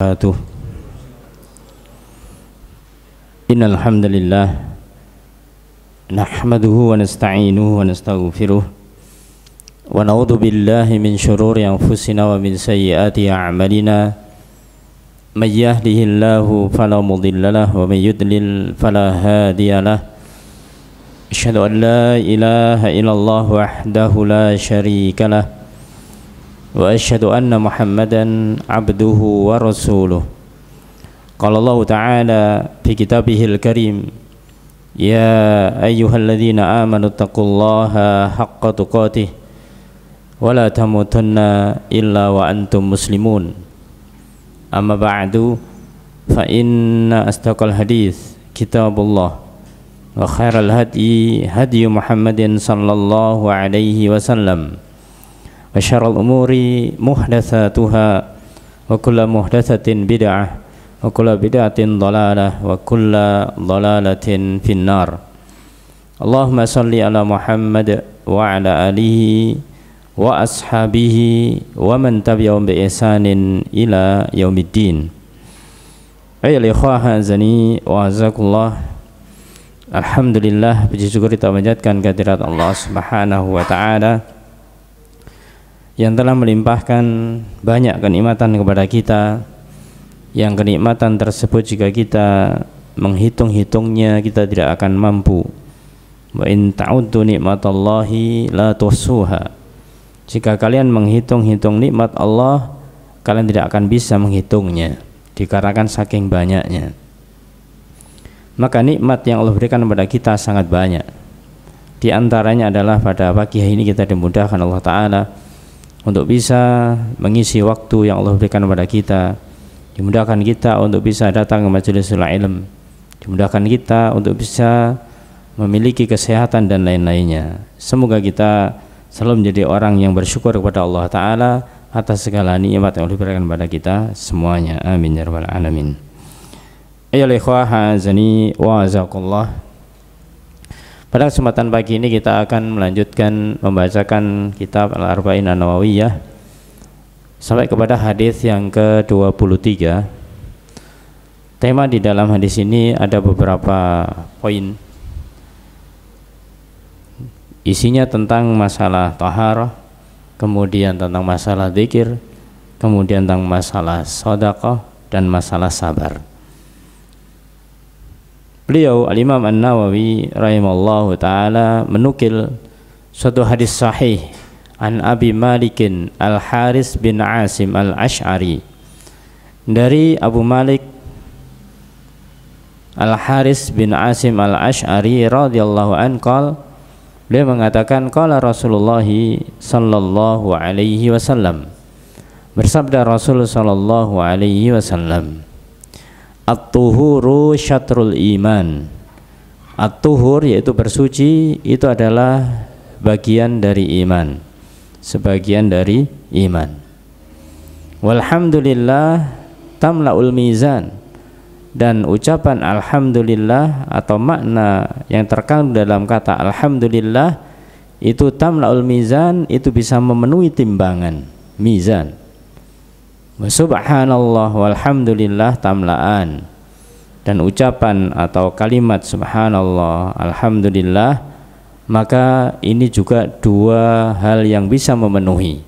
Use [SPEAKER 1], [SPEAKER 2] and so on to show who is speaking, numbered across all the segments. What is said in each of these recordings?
[SPEAKER 1] wabarakatuh. Innal hamdalillah nahmaduhu wa nasta'inuhu wa nastaghfiruh wa na'udzu billahi min shururi anfusina wa min sayyiati a'malina. May yahdihillahu fala mudilla lahu wa may yudlil fala hadiya lahu. Asyhadu an la ilaha illallah wahdahu la syarika lahu wa asyhadu anna Muhammadan abduhu wa rasuluh. Qala Allah Ta'ala fi kitabihil karim, ya ayyuhalladzina amanu taqullaha haqqa tuqatih wa la tamutunna illa wa antum muslimun. Amma ba'du, fa inna astaqal hadits kitabullah wa khairal hadi hadi Muhammadin sallallahu alaihi wasallam wa syarrul umuri muhdatsatuha wa kullu muhdatsatin bid'ah wa kullu bid'atin dhalalah wa kullu dhalalatin finnar. Allahumma shalli ala Muhammad wa ala alihi wa ashabihi wa man tabi'ahum bi ihsanin ila yaumiddin. Ayyuhal ikhwah azani wa azakullah. Alhamdulillah, puji syukur kita panjatkan kehadirat Allah Subhanahu wa taala yang telah melimpahkan banyak kenikmatan kepada kita, yang kenikmatan tersebut jika kita menghitung-hitungnya kita tidak akan mampu. Wa in ta'uddu nikmatallahi la tuhsuha. Jika kalian menghitung-hitung nikmat Allah, kalian tidak akan bisa menghitungnya dikarenakan saking banyaknya. Maka nikmat yang Allah berikan kepada kita sangat banyak. Di antaranya adalah pada pagi hari ini kita dimudahkan Allah Ta'ala untuk bisa mengisi waktu yang Allah berikan kepada kita, dimudahkan kita untuk bisa datang ke majelisul ilm, dimudahkan kita untuk bisa memiliki kesehatan dan lain-lainnya. Semoga kita selalu menjadi orang yang bersyukur kepada Allah Ta'ala atas segala nikmat yang Allah berikan kepada kita semuanya. Amin ya rabbal alamin. Ayyuhal ikhwah azani wa azakullah. Pada kesempatan pagi ini kita akan melanjutkan membacakan kitab Al-Arba'in An-Nawawiyah sampai kepada hadis yang ke-23. Tema di dalam hadis ini ada beberapa poin. Isinya tentang masalah taharah, kemudian tentang masalah zikir, kemudian tentang masalah sedekah dan masalah sabar. Beliau Al-Imam An-Nawawi rahimallahu ta'ala menukil suatu hadis sahih an Abi Malikin Al-Haris bin Asim Al-Ash'ari, dari Abu Malik Al-Haris bin Asim Al-Ash'ari radhiyallahu anhu qala, beliau mengatakan qala Rasulullah sallallahu alaihi wasallam, bersabda Rasul sallallahu alaihi wasallam, at-tuhuru syatrul iman. At-tuhur yaitu bersuci, itu adalah bagian dari iman, sebagian dari iman. Walhamdulillah tamla'ul mizan, dan ucapan alhamdulillah atau makna yang terkandung dalam kata alhamdulillah itu tamla'ul mizan, itu bisa memenuhi timbangan mizan. Subhanallah walhamdulillah tamla'an, dan ucapan atau kalimat subhanallah alhamdulillah, maka ini juga dua hal yang bisa memenuhi.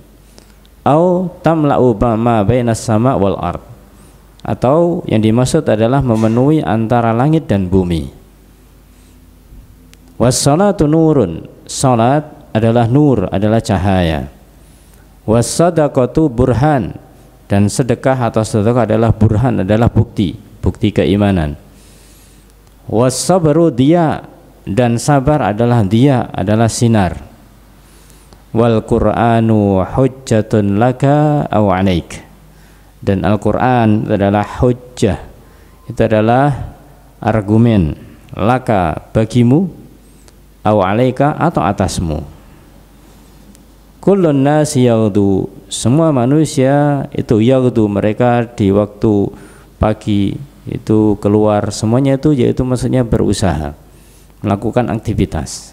[SPEAKER 1] Au tamla'u ma bainas sama wal ard, atau yang dimaksud adalah memenuhi antara langit dan bumi. Was-salatu nurun, salat adalah nur, adalah cahaya. Was-sadaqatu burhan, dan sedekah atau sedekah adalah burhan, adalah bukti, bukti keimanan. Was-sabru diya, dan sabar adalah diya, adalah sinar. Wal Qur'anu hujjatun laka aw 'alaik, dan Al-Qur'an adalah hujjah, itu adalah argumen, laka bagimu, aw 'alaika atau atasmu. Kullun nasi yaghdu, semua manusia itu yaghdu, mereka di waktu pagi itu keluar semuanya itu, yaitu maksudnya berusaha, melakukan aktivitas.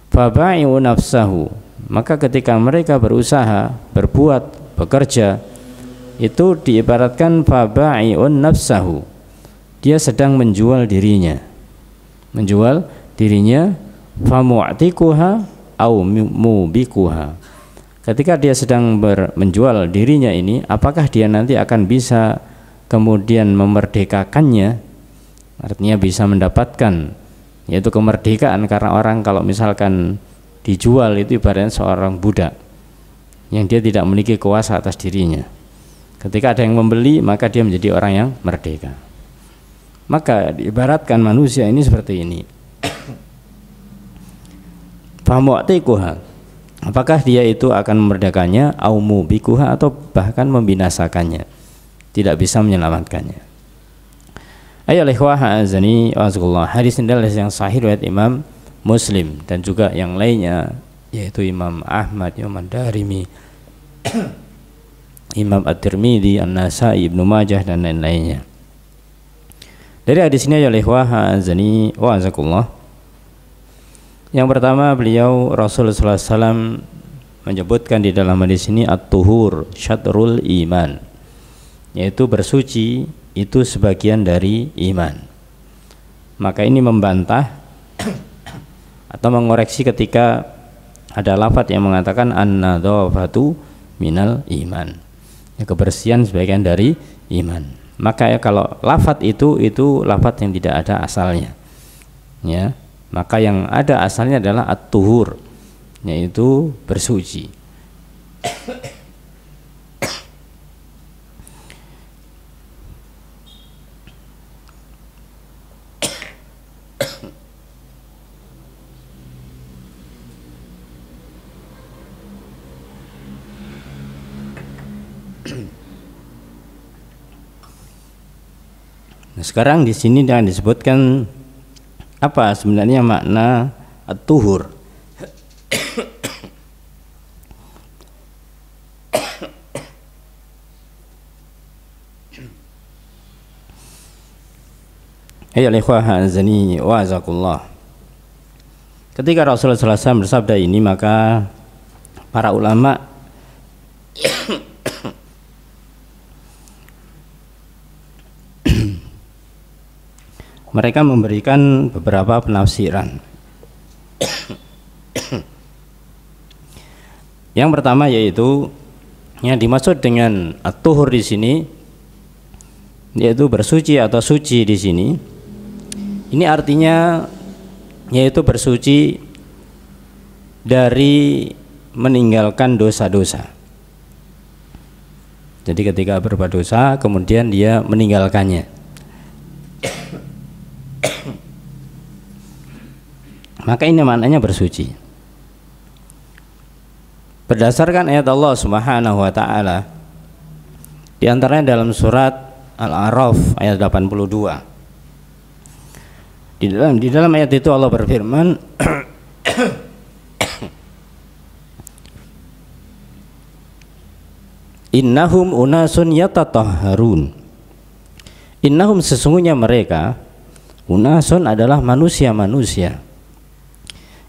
[SPEAKER 1] Faba'i'u nafsahu, maka ketika mereka berusaha, berbuat, bekerja, itu diibaratkan faba'i'un nafsahu, dia sedang menjual dirinya, famu'tikuha au mubikuha. Ketika dia sedang menjual dirinya ini, apakah dia nanti akan bisa kemudian memerdekakannya, artinya bisa mendapatkan yaitu kemerdekaan. Karena orang kalau misalkan dijual itu ibaratnya seorang budak yang dia tidak memiliki kuasa atas dirinya. Ketika ada yang membeli, maka dia menjadi orang yang merdeka. Maka diibaratkan manusia ini seperti ini. Famu'tikuha, apakah dia itu akan memerdekakannya, au mubikuha, atau bahkan membinasakannya, tidak bisa menyelamatkannya. Ayo ikhwah azani wazakullah, hadis ini adalah yang sahih riwayat Imam Muslim dan juga yang lainnya, yaitu Imam Ahmad, Imam Ad-Darimi, Imam At-Tirmidzi, An-Nasa'i, Ibnu Majah dan lain-lainnya. Dari hadis ini ya ikhwah azani wazakullah, yang pertama beliau Rasulullah SAW menyebutkan di dalam hadis ini at-tuhur syatrul iman, yaitu bersuci itu sebagian dari iman. Maka ini membantah atau mengoreksi ketika ada lafadz yang mengatakan an-nadhafatu minal iman, ya, kebersihan sebagian dari iman. Maka ya kalau lafadz itu lafadz yang tidak ada asalnya, ya, maka yang ada asalnya adalah at-tuhur, yaitu bersuci. Nah, sekarang di sini jangan disebutkan apa sebenarnya makna at-tuhur. Ya ikhwah azani wa azakullah. Ketika Rasulullah SAW bersabda ini, maka para ulama mereka memberikan beberapa penafsiran. Yang pertama yaitu yang dimaksud dengan at-tuhur di sini yaitu bersuci atau suci di sini. Ini artinya yaitu bersuci dari meninggalkan dosa-dosa. Jadi ketika berbuat dosa kemudian dia meninggalkannya, maka ini maknanya bersuci. Berdasarkan ayat Allah Subhanahu wa taala, di antaranya dalam surat Al-A'raf ayat 82. Di dalam ayat itu Allah berfirman, innahum unasun yatatahharun. Innahum, sesungguhnya mereka, unasun adalah manusia-manusia,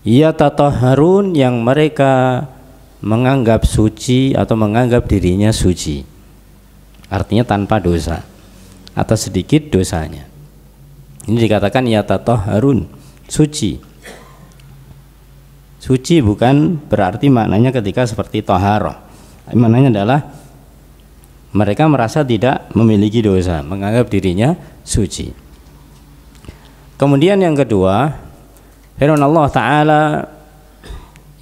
[SPEAKER 1] yatatahharun, yang mereka menganggap suci atau menganggap dirinya suci, artinya tanpa dosa atau sedikit dosanya. Ini dikatakan yatatahharun, suci. Suci bukan berarti maknanya ketika seperti taharah. Maknanya adalah mereka merasa tidak memiliki dosa, menganggap dirinya suci. Kemudian yang kedua, firman Allah Ta'ala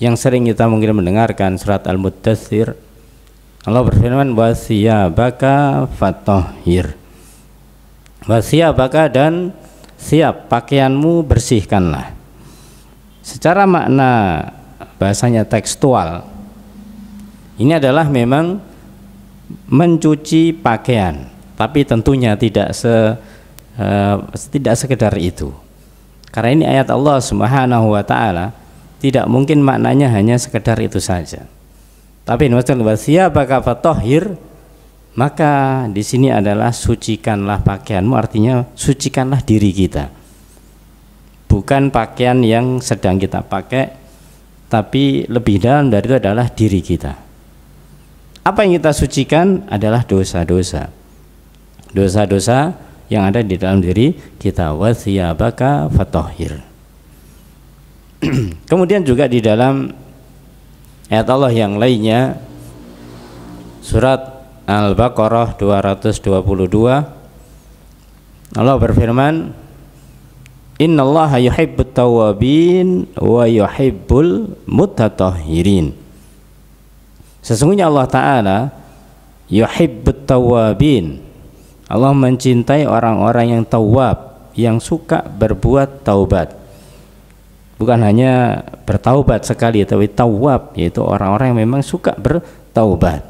[SPEAKER 1] yang sering kita mungkin mendengarkan, surat Al-Muddatsir. Allah berfirman, wasiyabaka fatahhir. Wasiyabaka, dan siap pakaianmu bersihkanlah. Secara makna bahasanya tekstual, ini adalah memang mencuci pakaian, tapi tentunya tidak sekedar itu. Karena ini ayat Allah Subhanahu wa taala, tidak mungkin maknanya hanya sekedar itu saja. Tapi wasiyabaka fatahhir, maka di sini adalah sucikanlah pakaianmu, artinya sucikanlah diri kita. Bukan pakaian yang sedang kita pakai, tapi lebih dalam dari itu adalah diri kita. Apa yang kita sucikan adalah dosa-dosa. Dosa-dosa yang ada di dalam diri kita. Wa thiyabaka fatahhir. Kemudian juga di dalam ayat Allah yang lainnya, surat Al-Baqarah 222, Allah berfirman, Innallaha yuhibbut tawwabin wa yuhibbul mutatahhirin. Sesungguhnya Allah Ta'ala yuhibbut tawwabin, Allah mencintai orang-orang yang tawwab, yang suka berbuat taubat. Bukan hanya bertaubat sekali, tapi tawwab, yaitu orang-orang yang memang suka bertaubat.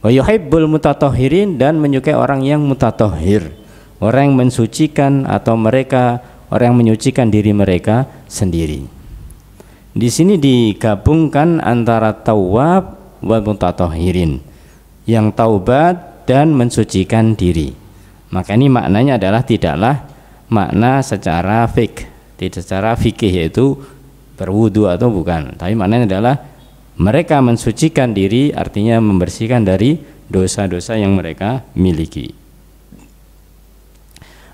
[SPEAKER 1] Wa yuhibbul mutatahhirin, dan menyukai orang yang mutatahhir, orang yang mensucikan, atau mereka orang yang menyucikan diri mereka sendiri. Di sini digabungkan antara tawwab wa mutatahhirin, yang taubat dan mensucikan diri. Maka ini maknanya adalah tidaklah makna secara fikih, tidak secara fikih yaitu berwudu atau bukan, tapi maknanya adalah mereka mensucikan diri, artinya membersihkan dari dosa-dosa yang mereka miliki.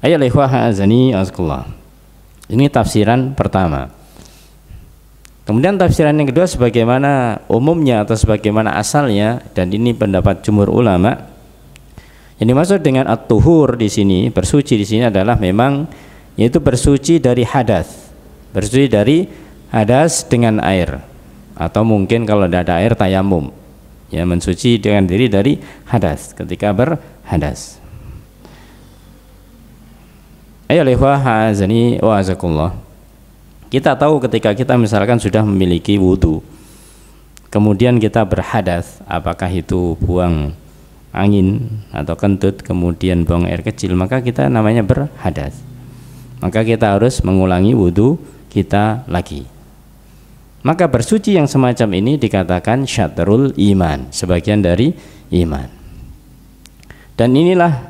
[SPEAKER 1] Ayolah ikhwah azani azkullah. Ini tafsiran pertama. Kemudian tafsiran yang kedua, sebagaimana umumnya atau sebagaimana asalnya, dan ini pendapat jumhur ulama, yang dimaksud dengan at-tuhur di sini, bersuci di sini adalah memang yaitu bersuci dari hadas, bersuci dari hadas dengan air, atau mungkin kalau tidak ada air tayamum, ya, mensuci dengan diri dari hadas ketika berhadas. Ayo ikhwah azani wa azakullah. Kita tahu ketika kita misalkan sudah memiliki wudu, kemudian kita berhadas, apakah itu buang angin atau kentut, kemudian buang air kecil, maka kita namanya berhadas. Maka kita harus mengulangi wudu kita lagi. Maka bersuci yang semacam ini dikatakan syatrul iman, sebagian dari iman. Dan inilah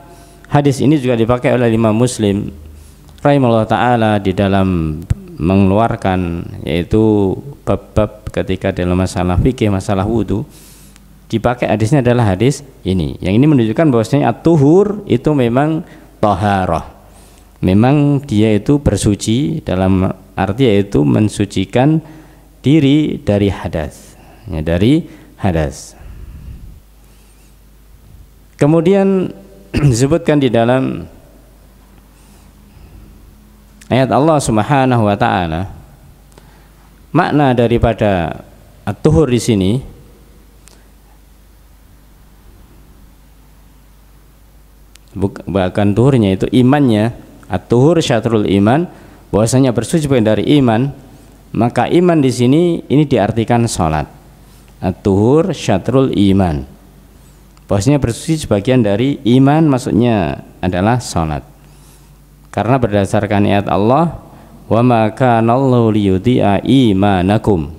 [SPEAKER 1] hadis ini juga dipakai oleh Imam Muslim rahimahullah ta'ala di dalam mengeluarkan, yaitu bab-bab ketika dalam masalah fikih, masalah wudu, dipakai hadisnya adalah hadis ini. Yang ini menunjukkan bahwasanya at-tuhur itu memang taharah, memang dia itu bersuci dalam arti yaitu mensucikan diri dari hadas, ya, dari hadas. Kemudian disebutkan di dalam ayat Allah Subhanahu wa taala, makna daripada at-tuhur di sini bukan tuhurnya, itu imannya. At-tuhur syatrul iman, bahwasanya bersuci dari iman. Maka iman di sini ini diartikan salat. At-tuhur syatrul iman, bahwasanya bersuci sebagian dari iman, maksudnya adalah salat. Karena berdasarkan ayat Allah, wa ma kana Allahu liyudhi'a imanakum,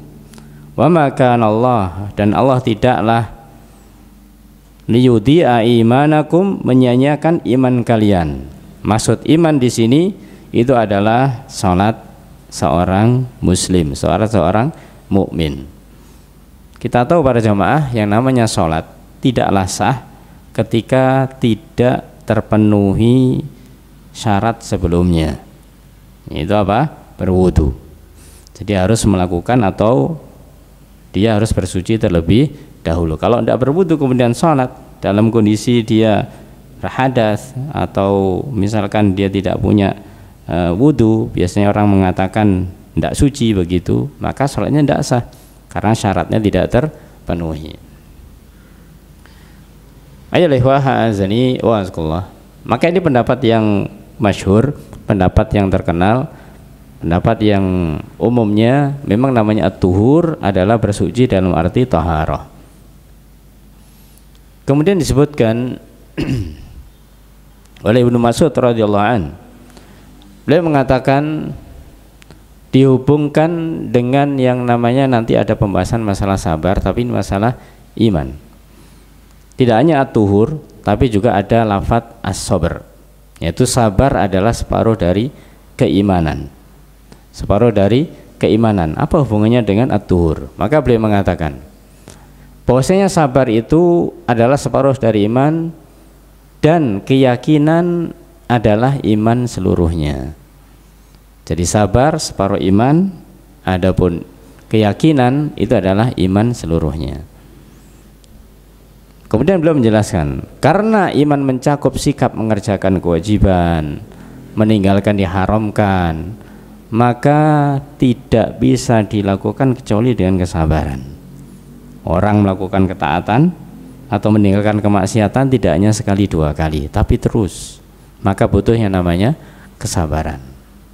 [SPEAKER 1] wa ma kana Allah, dan Allah tidaklah liyudhi'a imanakum, menyanyiakan iman kalian. Maksud iman di sini itu adalah salat seorang muslim, seorang mukmin. Kita tahu para jamaah, yang namanya salat tidaklah sah ketika tidak terpenuhi syarat sebelumnya, itu apa? Berwudu. Jadi harus melakukan, atau dia harus bersuci terlebih dahulu. Kalau tidak berwudu kemudian sholat dalam kondisi dia berhadas, atau misalkan dia tidak punya wudu, biasanya orang mengatakan tidak suci begitu, maka sholatnya tidak sah karena syaratnya tidak terpenuhi. Ayolah ikhwah azani wa azkullah. Maka ini pendapat yang masyhur, pendapat yang terkenal, pendapat yang umumnya memang namanya at-tuhur adalah bersuci dalam arti taharah. Kemudian disebutkan oleh Ibnu Mas'ud radhiyallahu an, beliau mengatakan dihubungkan dengan yang namanya nanti ada pembahasan masalah sabar, tapi ini masalah iman. Tidak hanya at-tuhur, tapi juga ada lafadz as-sabr, yaitu sabar adalah separuh dari keimanan. Separuh dari keimanan. Apa hubungannya dengan at-tuhur? Maka beliau mengatakan bahwasanya sabar itu adalah separuh dari iman dan keyakinan adalah iman seluruhnya. Jadi sabar separuh iman, adapun keyakinan itu adalah iman seluruhnya. Kemudian beliau menjelaskan, karena iman mencakup sikap mengerjakan kewajiban, meninggalkan diharamkan, maka tidak bisa dilakukan kecuali dengan kesabaran. Orang melakukan ketaatan atau meninggalkan kemaksiatan tidak hanya sekali dua kali, tapi terus, maka butuh yang namanya kesabaran.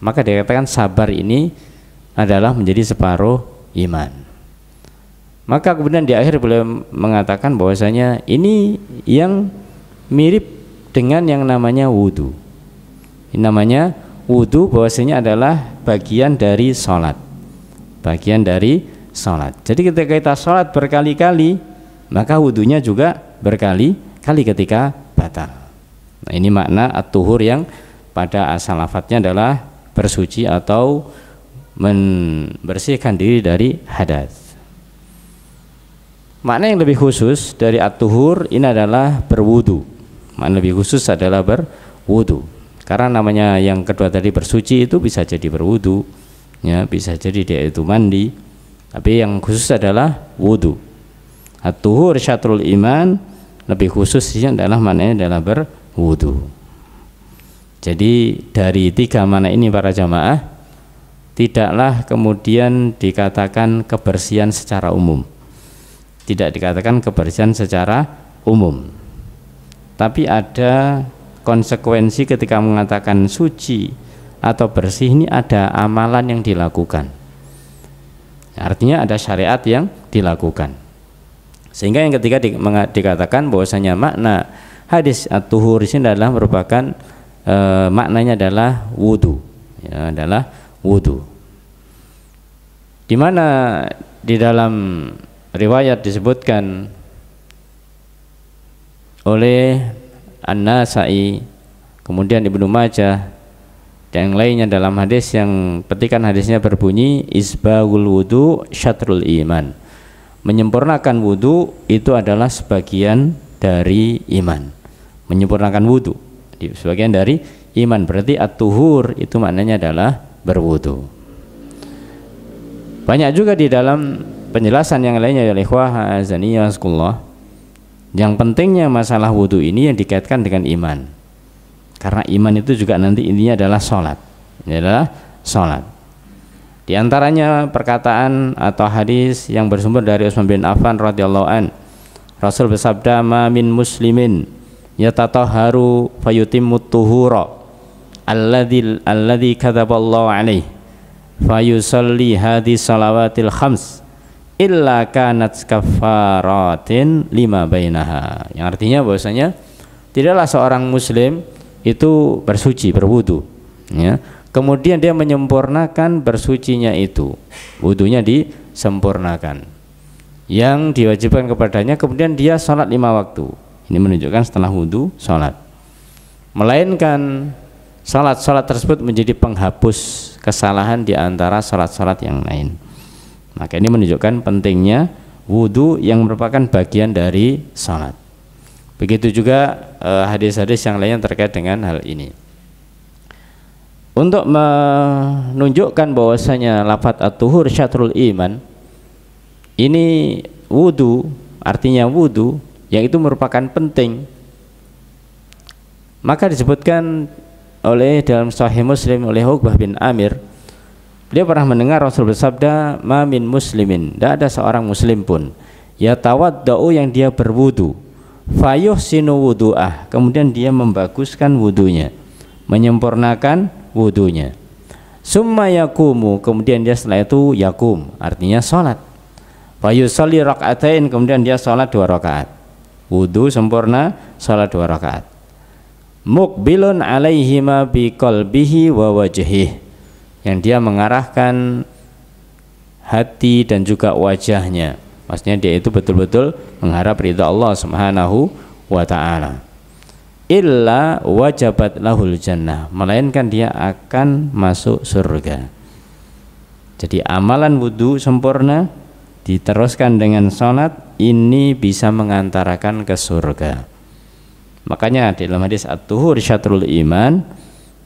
[SPEAKER 1] Maka dikatakan sabar ini adalah menjadi separuh iman. Maka kemudian di akhir beliau mengatakan bahwasanya ini yang mirip dengan yang namanya wudu. Ini namanya wudu, bahwasanya adalah bagian dari sholat. Bagian dari sholat. Jadi ketika kita sholat berkali-kali, maka wudunya juga berkali-kali ketika batal. Nah, ini makna at-tuhur yang pada asal lafadznya adalah bersuci atau membersihkan diri dari hadas. Makna yang lebih khusus dari at-tuhur ini adalah berwudu. Makna lebih khusus adalah berwudu. Karena namanya yang kedua tadi bersuci itu bisa jadi berwudu, ya, bisa jadi dia itu mandi. Tapi yang khusus adalah wudu. At-tuhur syatrul iman, lebih khususnya adalah maknanya adalah berwudu. Jadi dari tiga makna ini para jamaah, tidaklah kemudian dikatakan kebersihan secara umum. Tidak dikatakan kebersihan secara umum. Tapi ada konsekuensi ketika mengatakan suci atau bersih, ini ada amalan yang dilakukan. Artinya ada syariat yang dilakukan. Sehingga yang ketiga dikatakan bahwasanya makna hadis at-tuhur di sini adalah merupakan maknanya adalah wudu, ya, adalah wudu. Di mana di dalam riwayat disebutkan oleh An-Nasa'i, kemudian Ibnu Majah dan yang lainnya dalam hadis yang petikan hadisnya berbunyi isbaghul wudu syatrul iman. Menyempurnakan wudu itu adalah sebagian dari iman. Menyempurnakan wudu sebagian dari iman, berarti at-tuhur itu maknanya adalah berwudu. Banyak juga di dalam penjelasan yang lainnya ya ikhwah azaniyah waskullah, yang pentingnya masalah wudu ini yang dikaitkan dengan iman. Karena iman itu juga nanti intinya adalah sholat. Ini adalah sholat. Di antaranya perkataan atau hadis yang bersumber dari Utsman bin Affan radhiyallahu an. Rasul bersabda, "Ma min muslimin yatatahharu fayutimmut tuhura alladzi kadzaballahu alaihi fayusalli hadhihi salawatil khams illa kanat kafaratin lima bainaha." Yang artinya bahwasanya tidaklah seorang muslim itu bersuci, berwudu, ya. Kemudian dia menyempurnakan bersucinya itu, wudunya disempurnakan. Yang diwajibkan kepadanya, kemudian dia sholat 5 waktu. Ini menunjukkan setelah wudu sholat. Melainkan sholat tersebut menjadi penghapus kesalahan di antara sholat yang lain. Maka ini menunjukkan pentingnya wudu yang merupakan bagian dari sholat. Begitu juga hadis-hadis yang lainnya terkait dengan hal ini. Untuk menunjukkan bahwasanya lafadz at-tuhur syatrul iman, ini wudu, artinya wudu yang itu merupakan penting. Maka disebutkan oleh dalam Sahih Muslim oleh Uqbah bin Amir, dia pernah mendengar Rasul bersabda, "Ma min muslimin," tidak ada seorang muslim pun, yatawaddau yang dia berwudu, fayuhsinu wudu'ah, kemudian dia membaguskan wudunya, menyempurnakan wudunya, summa yakumu, kemudian dia setelah itu yakum, artinya sholat, fayusalli rak'atain, kemudian dia sholat 2 rakaat, wudu sempurna, sholat 2 rakaat, muqbilun alaihima biqalbihi wa wajhih, yang dia mengarahkan hati dan juga wajahnya, maksudnya dia itu betul-betul mengharap ridha Allah Subhanahu wa ta'ala. Illa wajabat lahul jannah, melainkan dia akan masuk surga. Jadi amalan wudu sempurna diteruskan dengan sholat, ini bisa mengantarakan ke surga. Makanya dalam hadis at-tuhur syatrul iman,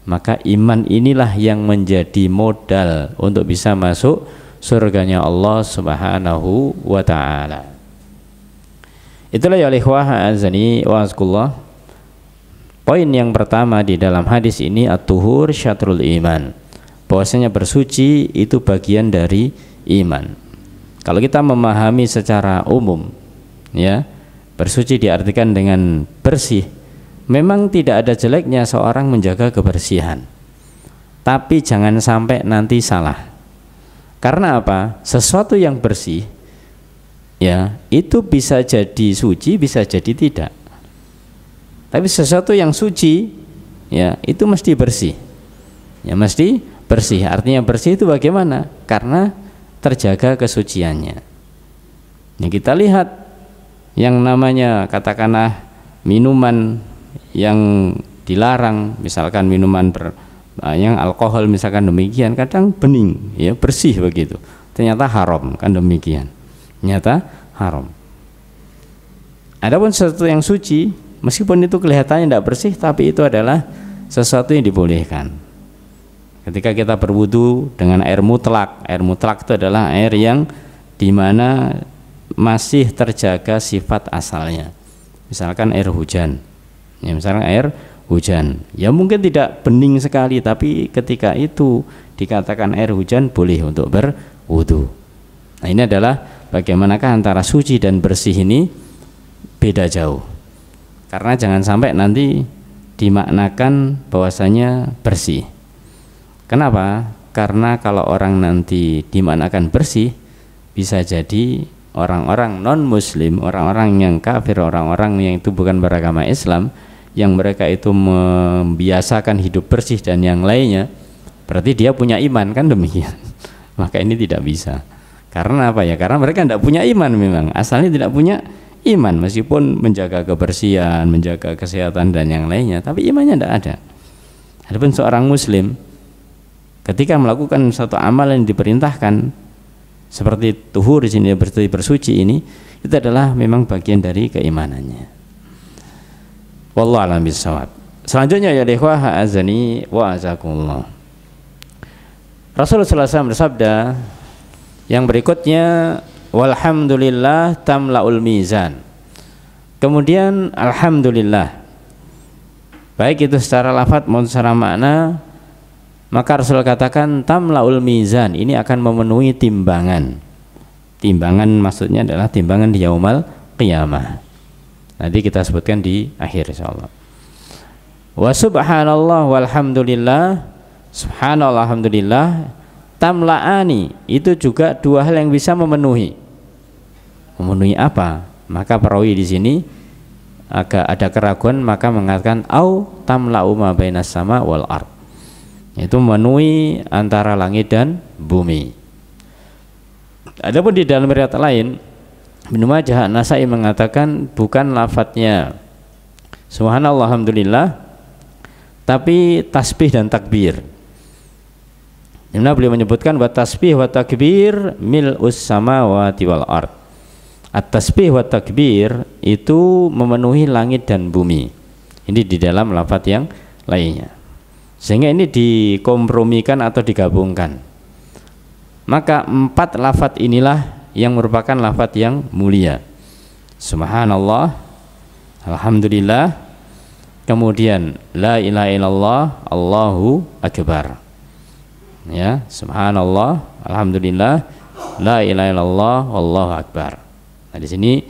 [SPEAKER 1] maka iman inilah yang menjadi modal untuk bisa masuk surganya Allah Subhanahu wa ta'ala. Itulah ya ikhwah azani wa azkullah, poin yang pertama di dalam hadis ini, at-tuhur syatrul iman, bahwasanya bersuci itu bagian dari iman. Kalau kita memahami secara umum, ya, bersuci diartikan dengan bersih. Memang tidak ada jeleknya seorang menjaga kebersihan, tapi jangan sampai nanti salah. Karena apa? Sesuatu yang bersih, ya, itu bisa jadi suci, bisa jadi tidak. Tapi sesuatu yang suci, ya, itu mesti bersih. Ya, mesti bersih. Artinya bersih itu bagaimana? Karena terjaga kesuciannya. Nah, kita lihat yang namanya katakanlah minuman yang dilarang, misalkan minuman yang alkohol misalkan demikian, kadang bening, ya, bersih begitu, ternyata haram, kan demikian, ternyata haram. Adapun sesuatu yang suci, meskipun itu kelihatannya tidak bersih, tapi itu adalah sesuatu yang dibolehkan. Ketika kita berwudu dengan air mutlak itu adalah air yang dimana masih terjaga sifat asalnya. Misalkan air hujan, ya, misalkan air hujan, ya mungkin tidak bening sekali, tapi ketika itu dikatakan air hujan, boleh untuk berwudu. Nah, ini adalah bagaimanakah antara suci dan bersih ini beda jauh. Karena jangan sampai nanti dimaknakan bahwasanya bersih. Kenapa? Karena kalau orang nanti dimaknakan bersih, bisa jadi orang-orang non-muslim, orang-orang yang kafir, orang-orang yang itu bukan beragama Islam, yang mereka itu membiasakan hidup bersih dan yang lainnya, berarti dia punya iman, kan demikian. Maka ini tidak bisa. Karena apa ya? Karena mereka tidak punya iman, memang asalnya tidak punya iman, meskipun menjaga kebersihan, menjaga kesehatan dan yang lainnya, tapi imannya tidak ada. Adapun seorang muslim ketika melakukan suatu amal yang diperintahkan seperti tuhur di sini, bersuci ini, itu adalah memang bagian dari keimanannya. Wallahu a'lam bishawab. Selanjutnya ya ikhwah azani wa azakumullah. Rasulullah SAW bersabda yang berikutnya, walhamdulillah tamlaul mizan. Kemudian alhamdulillah, baik itu secara lafaz maupun secara makna, maka Rasul katakan tamlaul mizan, ini akan memenuhi timbangan. Timbangan maksudnya adalah timbangan di yaumal qiyamah. Nanti kita sebutkan di akhir insyaallah. Wa subhanallah walhamdulillah, subhanallah alhamdulillah, tamlaani, itu juga dua hal yang bisa memenuhi. Memenuhi apa? Maka perawi di sini agak ada keraguan, maka mengatakan au tamla'u ma bainas sama wal ard, itu memenuhi antara langit dan bumi. Adapun di dalam riwayat lain, Ibnu Majah, Nasai mengatakan bukan lafadznya subhanallah alhamdulillah, tapi tasbih dan takbir. Dimana beliau menyebutkan wa tasbih wa takbir mil'us samawati wal ard. At-tasbih wa takbir itu memenuhi langit dan bumi. Ini di dalam lafadz yang lainnya. Sehingga ini dikompromikan atau digabungkan. Maka 4 lafadz inilah yang merupakan lafadz yang mulia. Subhanallah, alhamdulillah, kemudian la ilaha illallah, Allahu akbar. Ya, subhanallah, alhamdulillah, la ilaha illallah, Allahu akbar. Nah, di sini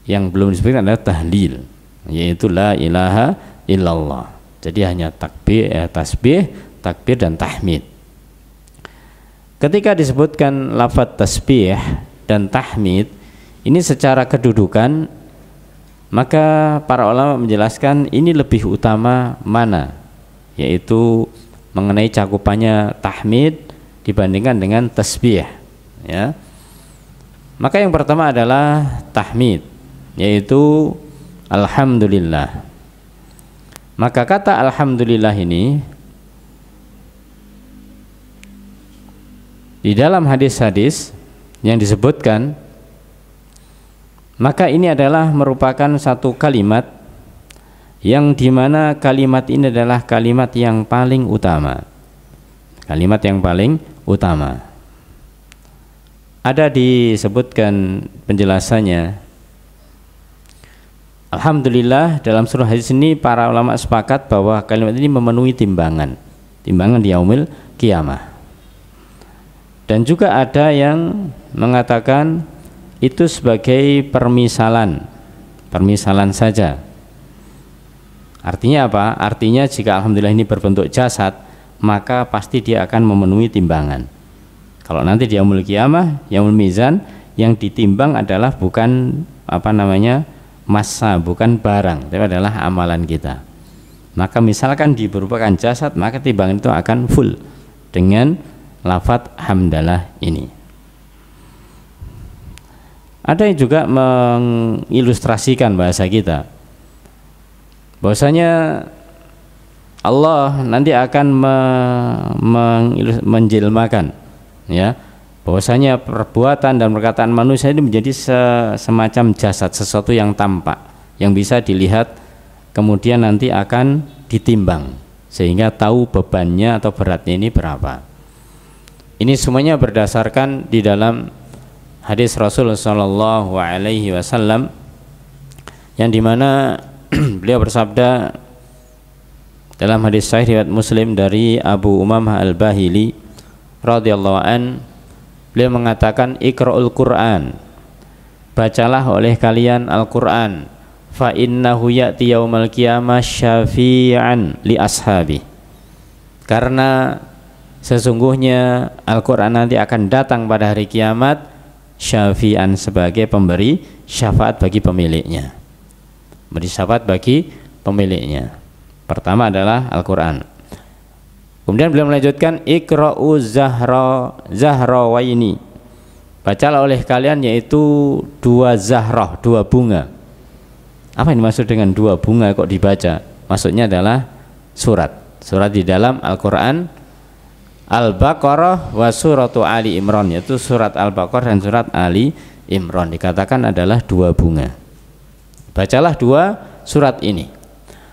[SPEAKER 1] yang belum disebutkan adalah tahlil, yaitu la ilaha illallah. Jadi hanya tasbih, takbir dan tahmid. Ketika disebutkan lafaz tasbih dan tahmid ini secara kedudukan, maka para ulama menjelaskan ini lebih utama mana, yaitu mengenai cakupannya tahmid dibandingkan dengan tasbih, ya. Maka yang pertama adalah tahmid, yaitu alhamdulillah. Maka kata alhamdulillah ini di dalam hadis-hadis yang disebutkan, Maka ini adalah merupakan satu kalimat yang dimana kalimat ini adalah kalimat yang paling utama. Kalimat yang paling utama. Ada disebutkan penjelasannya. Alhamdulillah dalam surah hadis ini para ulama sepakat bahwa kalimat ini memenuhi timbangan di yaumil kiamah. Dan juga ada yang mengatakan itu sebagai permisalan saja. Artinya apa? Artinya jika alhamdulillah ini berbentuk jasad, maka pasti dia akan memenuhi timbangan. Kalau nanti di yaumul kiamah, yaumul mizan, yang ditimbang adalah bukan massa, bukan barang, tapi adalah amalan kita. Maka misalkan diberupakan jasad, maka timbangan itu akan full dengan lafadz hamdalah ini. Ada yang juga mengilustrasikan bahasa kita, bahwasanya Allah nanti akan menjelmakan, ya, bahwasanya perbuatan dan perkataan manusia ini menjadi semacam jasad, sesuatu yang tampak, yang bisa dilihat, kemudian nanti akan ditimbang sehingga tahu bebannya atau beratnya ini berapa. Ini semuanya berdasarkan di dalam hadis Rasulullah Shallallahu Alaihi Wasallam yang dimana beliau bersabda dalam hadis sahih riwayat Muslim dari Abu Umamah Al-Bahili radhiyallahu an, beliau mengatakan, Iqra'ul Qur'an, bacalah oleh kalian Al-Qur'an, fa innahu ya'ti yaumal qiyamah syafi'an li ashabi, karena sesungguhnya Al-Quran nanti akan datang pada hari kiamat syafi'an, sebagai pemberi syafaat bagi pemiliknya, beri syafaat bagi pemiliknya. Pertama adalah Al-Quran. Kemudian beliau melanjutkan, Iqra'u zahrawaini, bacalah oleh kalian yaitu dua zahrah, dua bunga. Apa yang dimaksud dengan dua bunga kok dibaca? Maksudnya adalah surat di dalam Al-Quran, Al-Baqarah wa suratu Ali Imran, yaitu surat Al-Baqarah dan surat Ali Imran dikatakan adalah dua bunga. Bacalah dua surat ini.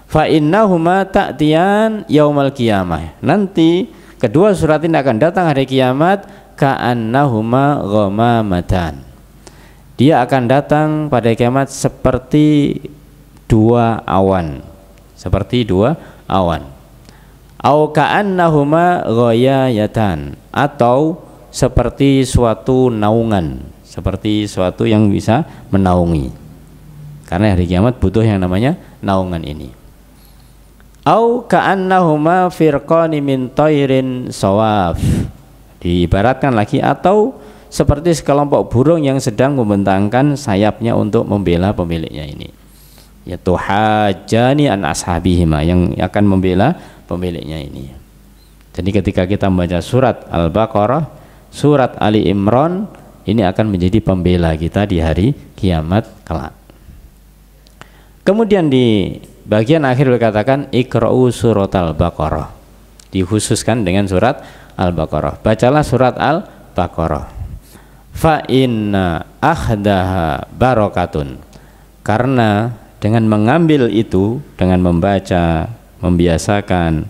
[SPEAKER 1] Fa innahuma ta'tiyan yaumal qiyamah, nanti kedua surat ini akan datang hari kiamat, ka'annahuma ghamamatan, dia akan datang pada kiamat seperti dua awan, au ka'annahuma ghayayatan, atau seperti suatu naungan, seperti suatu yang bisa menaungi, karena hari kiamat butuh yang namanya naungan ini. Au ka'annahuma firqani min tairin sawaf, diibaratkan lagi, atau seperti sekelompok burung yang sedang membentangkan sayapnya untuk membela pemiliknya ini, yaitu hajani an ashabihima, yang akan membela pemiliknya ini. Jadi ketika kita membaca surat Al-Baqarah, surat Ali Imran, ini akan menjadi pembela kita di hari kiamat kelak. Kemudian di bagian akhir dikatakan Iqra'u surat Al-Baqarah, dikhususkan dengan surat Al-Baqarah. Bacalah surat Al-Baqarah. Fa inna akhdaha barakatun, karena dengan mengambil itu, dengan membaca, membiasakan,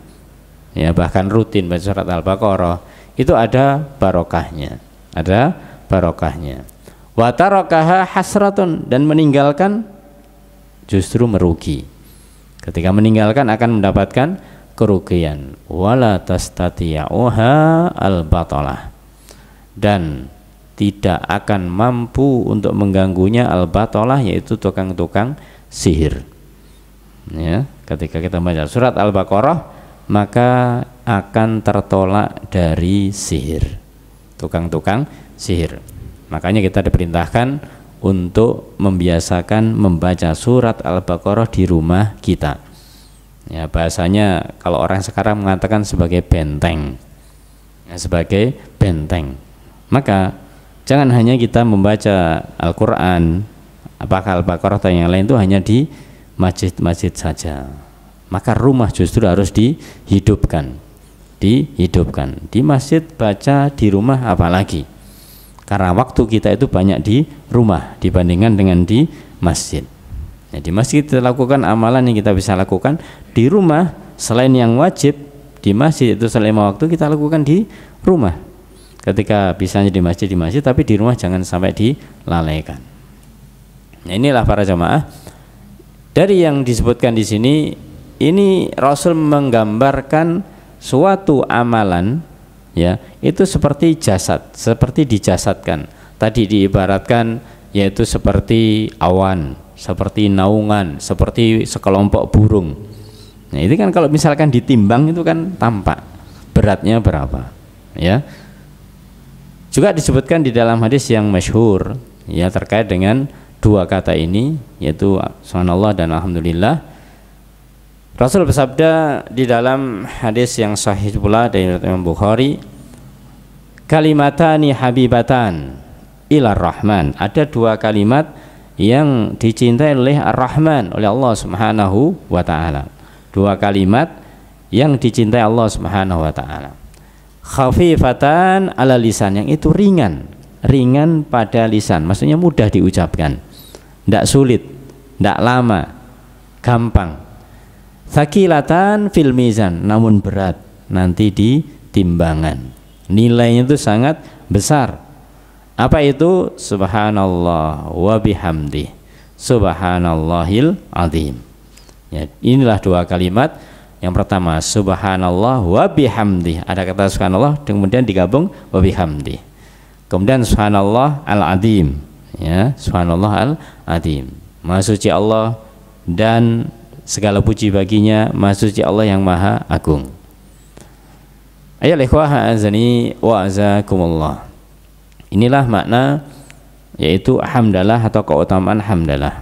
[SPEAKER 1] ya bahkan rutin baca surat Al-Baqarah, itu ada barokahnya, Wa tarakaha hasratun, dan meninggalkan justru merugi. Ketika meninggalkan akan mendapatkan kerugian. Wala tastati'uha al-batalah, dan tidak akan mampu untuk mengganggunya al-batalah, yaitu tukang-tukang sihir. Ya, ketika kita membaca surat Al-Baqarah, maka akan tertolak dari sihir, tukang-tukang sihir. Makanya kita diperintahkan untuk membiasakan membaca surat Al-Baqarah di rumah kita. Ya, bahasanya kalau orang sekarang mengatakan sebagai benteng, ya, sebagai benteng. Maka jangan hanya kita membaca Al-Quran, apakah Al-Baqarah atau yang lain, itu hanya di masjid-masjid saja. Maka rumah justru harus dihidupkan. Di masjid baca, di rumah apalagi. Karena waktu kita itu banyak di rumah dibandingkan dengan di masjid. Ya, di masjid kita lakukan amalan yang kita bisa lakukan di rumah, selain yang wajib di masjid itu selama waktu kita lakukan di rumah. Ketika bisanya di masjid, tapi di rumah jangan sampai dilalaikan. Nah, inilah para jamaah, dari yang disebutkan di sini, ini Rasul menggambarkan suatu amalan, ya, itu seperti jasad, seperti dijasadkan. Tadi diibaratkan yaitu seperti awan, seperti naungan, seperti sekelompok burung. Nah, itu kan kalau misalkan ditimbang itu kan tampak beratnya berapa, ya. Juga disebutkan di dalam hadis yang masyhur, ya, terkait dengan dua kata ini, yaitu subhanallah dan alhamdulillah. Rasul bersabda di dalam hadis yang sahih pula dari Imam Bukhari, kalimatani habibatan ilar rahman. Ada dua kalimat yang dicintai oleh Ar-Rahman, oleh Allah Subhanahu wa taala. Dua kalimat yang dicintai Allah Subhanahu wa taala. Khafifatan ala lisan, yang itu ringan pada lisan, maksudnya mudah diucapkan, tidak sulit, tidak lama, gampang. Tsaqilatan fil mizan, namun berat nanti di timbangan, nilainya itu sangat besar. Apa itu? Subhanallah wa bihamdi, subhanallahil azim. Ya, inilah dua kalimat. Yang pertama subhanallah wa bihamdi, ada kata subhanallah kemudian digabung wa bihamdi. Kemudian subhanallah al-azim, ya, subhanallah al-azim. Maha suci Allah dan segala puji baginya, maha suci Allah yang maha agung. Ayo ikhwah azani wa azakumullah. Inilah makna yaitu hamdalah atau keutamaan hamdalah.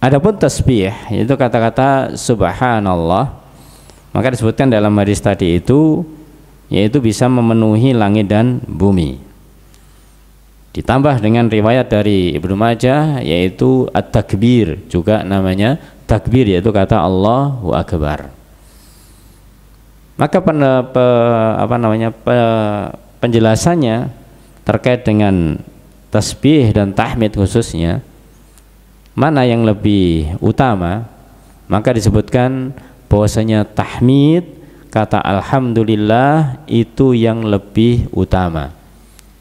[SPEAKER 1] Adapun tasbih yaitu kata-kata subhanallah, maka disebutkan dalam hadis tadi itu yaitu bisa memenuhi langit dan bumi. Ditambah dengan riwayat dari Ibnu Majah yaitu at-takbir, juga namanya takbir, yaitu kata Allahu Akbar. Maka penjelasannya terkait dengan tasbih dan tahmid khususnya, mana yang lebih utama, maka disebutkan bahwasanya tahmid, kata alhamdulillah, itu yang lebih utama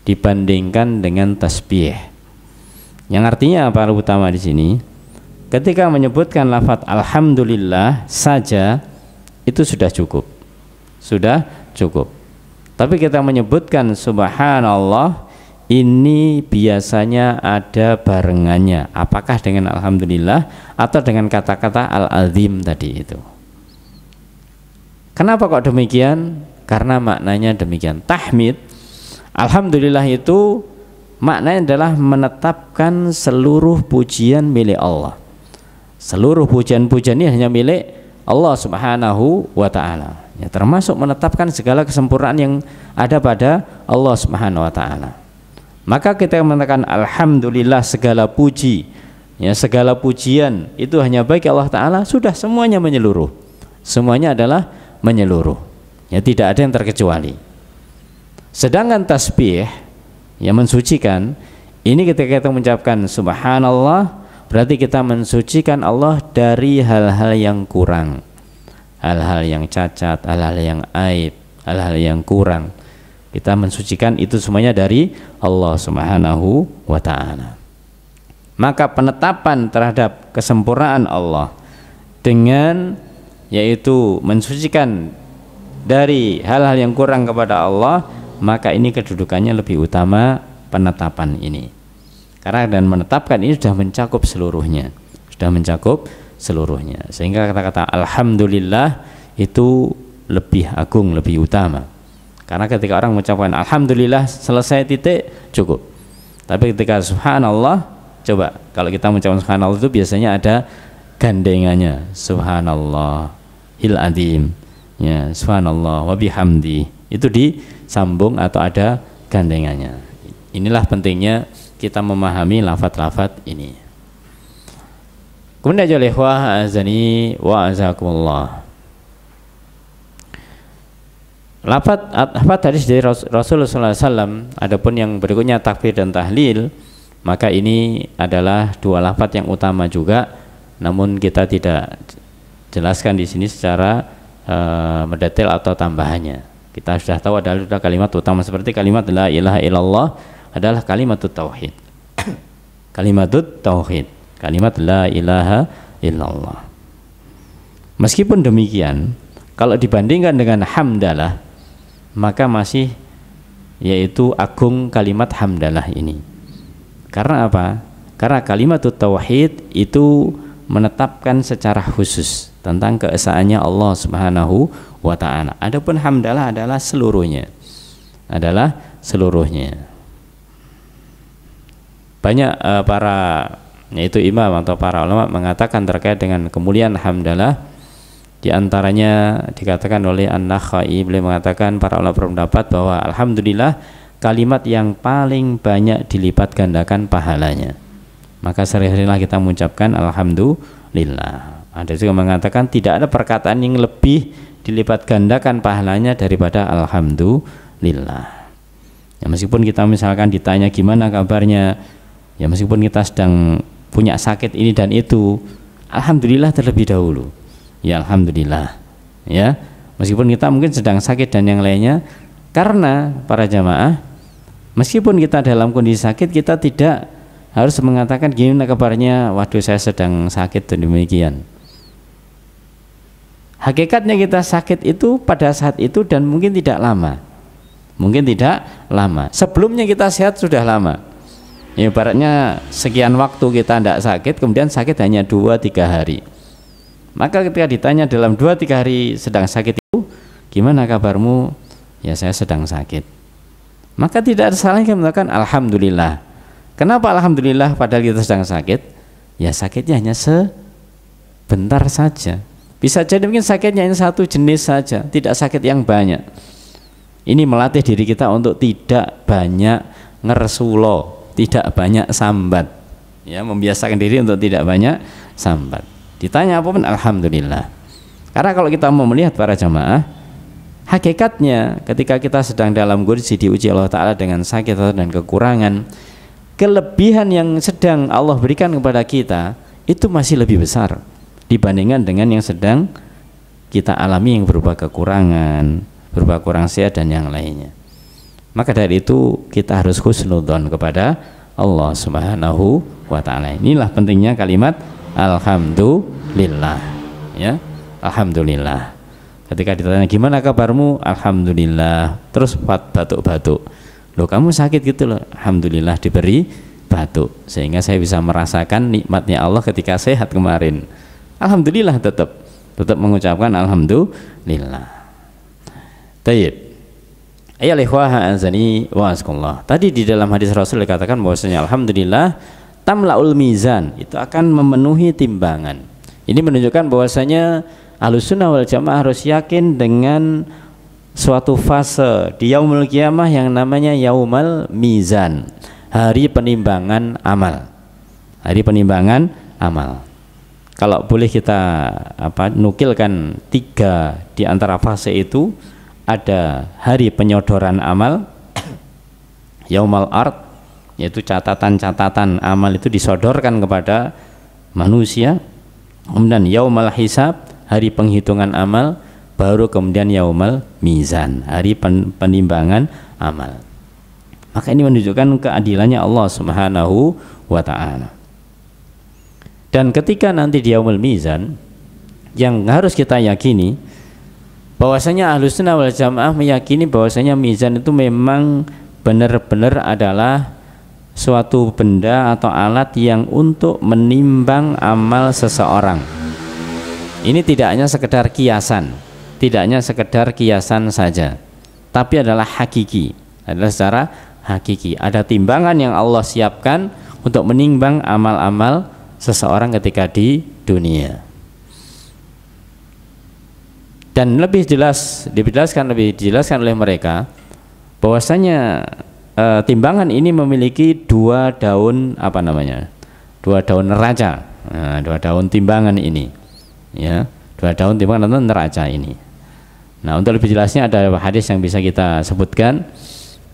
[SPEAKER 1] dibandingkan dengan tasbih. Yang artinya apa utama di sini? Ketika menyebutkan lafaz alhamdulillah saja itu sudah cukup. Sudah cukup. Tapi kita menyebutkan subhanallah, ini biasanya ada barengannya, apakah dengan alhamdulillah atau dengan kata-kata al-azim tadi itu. Kenapa kok demikian? Karena maknanya demikian. Tahmid, alhamdulillah itu maknanya adalah menetapkan seluruh pujian milik Allah. Seluruh pujian-pujian ini hanya milik Allah Subhanahu wa ta'ala, ya, termasuk menetapkan segala kesempurnaan yang ada pada Allah Subhanahu wa ta'ala. Maka kita mengatakan alhamdulillah, segala puji, ya, segala pujian itu hanya bagi Allah Ta'ala, sudah semuanya menyeluruh, semuanya adalah menyeluruh, ya, tidak ada yang terkecuali. Sedangkan tasbih yang mensucikan ini, ketika kita mengucapkan subhanallah, berarti kita mensucikan Allah dari hal-hal yang kurang, hal-hal yang cacat, hal-hal yang aib, hal-hal yang kurang. Kita mensucikan itu semuanya dari Allah Subhanahu wa ta'ala. Maka penetapan terhadap kesempurnaan Allah dengan yaitu mensucikan dari hal-hal yang kurang kepada Allah, maka ini kedudukannya lebih utama penetapan ini. Karena dan menetapkan ini sudah mencakup seluruhnya, sehingga kata-kata alhamdulillah itu lebih agung, lebih utama. Karena ketika orang mengucapkan alhamdulillah selesai, titik, cukup. Tapi ketika subhanallah, coba kalau kita mengucapkan subhanallah itu biasanya ada gandengannya, subhanallah il azim, ya, subhanallah wa bihamdi, itu disambung atau ada gandengannya. Inilah pentingnya kita memahami lafaz-lafaz ini. Kemudian ya ikhwah azani wa azakumullah, Lafaz hadis dari Rasulullah SAW, adapun yang berikutnya takbir dan tahlil, maka ini adalah dua lafaz yang utama juga, namun kita tidak jelaskan di sini secara mendetail atau tambahannya. Kita sudah tahu adalah kalimat utama seperti kalimat la ilaha illallah adalah kalimat tauhid. Kalimat tauhid, kalimat la ilaha illallah. Meskipun demikian, kalau dibandingkan dengan hamdalah, maka masih yaitu agung kalimat hamdalah ini. Karena apa? Karena kalimat tauhid itu menetapkan secara khusus tentang keesaannya Allah Subhanahu wa ta'ala. Adapun hamdalah adalah seluruhnya. Banyak para yaitu imam atau para ulama mengatakan terkait dengan kemuliaan hamdalah. Di antaranya dikatakan oleh An-Nakhai, beliau mengatakan para ulama berpendapat bahwa alhamdulillah kalimat yang paling banyak dilipat gandakan pahalanya. Maka sering-seringlah kita mengucapkan alhamdulillah. Ada juga mengatakan tidak ada perkataan yang lebih dilipat gandakan pahalanya daripada alhamdulillah. Ya, meskipun kita misalkan ditanya gimana kabarnya, ya meskipun kita sedang punya sakit ini dan itu, alhamdulillah terlebih dahulu. Ya alhamdulillah, ya meskipun kita mungkin sedang sakit dan yang lainnya, karena para jamaah meskipun kita dalam kondisi sakit, kita tidak harus mengatakan gimana kabarnya, waduh saya sedang sakit dan demikian. Hakikatnya kita sakit itu pada saat itu dan mungkin tidak lama, sebelumnya kita sehat sudah lama. Ya, ibaratnya sekian waktu kita tidak sakit, kemudian sakit hanya 2-3 hari. Maka ketika ditanya dalam 2-3 hari sedang sakit itu, gimana kabarmu? Ya saya sedang sakit. Maka tidak ada salahnya mengatakan alhamdulillah. Kenapa alhamdulillah padahal kita sedang sakit? Ya sakitnya hanya sebentar saja. Bisa jadi mungkin sakitnya hanya satu jenis saja, tidak sakit yang banyak. Ini melatih diri kita untuk tidak banyak ngersulo, tidak banyak sambat. Ya, membiasakan diri untuk tidak banyak sambat. Ditanya apapun alhamdulillah. Karena kalau kita mau melihat para jamaah, hakikatnya ketika kita sedang dalam kondisi diuji Allah Ta'ala dengan sakit dan kekurangan, kelebihan yang sedang Allah berikan kepada kita itu masih lebih besar dibandingkan dengan yang sedang kita alami yang berupa kekurangan, berupa kurang sehat dan yang lainnya. Maka dari itu kita harus husnudzon kepada Allah Subhanahu wa Ta'ala. Inilah pentingnya kalimat alhamdulillah, ya alhamdulillah. Ketika ditanya gimana kabarmu, alhamdulillah, terus batuk-batuk, loh kamu sakit gitu loh, alhamdulillah diberi batuk sehingga saya bisa merasakan nikmatnya Allah ketika sehat kemarin. Alhamdulillah, tetap mengucapkan alhamdulillah. Tayyib. Ayol ikhwah azani wa asqallah. Tadi di dalam hadis Rasul dikatakan bahwasanya alhamdulillah tamlaul mizan, itu akan memenuhi timbangan. Ini menunjukkan bahwasanya Ahlussunnah wal Jamaah harus yakin dengan suatu fase di yaumul qiyamah yang namanya yaumul mizan, hari penimbangan amal. Hari penimbangan amal. Kalau boleh kita nukilkan 3 di antara fase itu, ada hari penyodoran amal, yaumul ard, yaitu catatan-catatan amal itu disodorkan kepada manusia. Kemudian yaumul hisab, hari penghitungan amal, baru kemudian yaumul mizan, hari penimbangan amal. Maka ini menunjukkan keadilannya Allah Subhanahu wa Ta'ala. Dan ketika nanti di yaumul mizan, yang harus kita yakini bahwasanya Ahlussunnah wal Jamaah meyakini bahwasanya mizan itu memang benar-benar adalah suatu benda atau alat yang untuk menimbang amal seseorang. Ini tidak hanya sekedar kiasan, saja, tapi adalah hakiki, adalah secara hakiki. Ada timbangan yang Allah siapkan untuk menimbang amal-amal seseorang ketika di dunia. Dan lebih dijelaskan oleh mereka bahwasanya timbangan ini memiliki 2 daun 2 daun neraca. Nah, 2 daun timbangan ini, ya, 2 daun timbangan atau neraca ini. Nah, untuk lebih jelasnya ada hadis yang bisa kita sebutkan.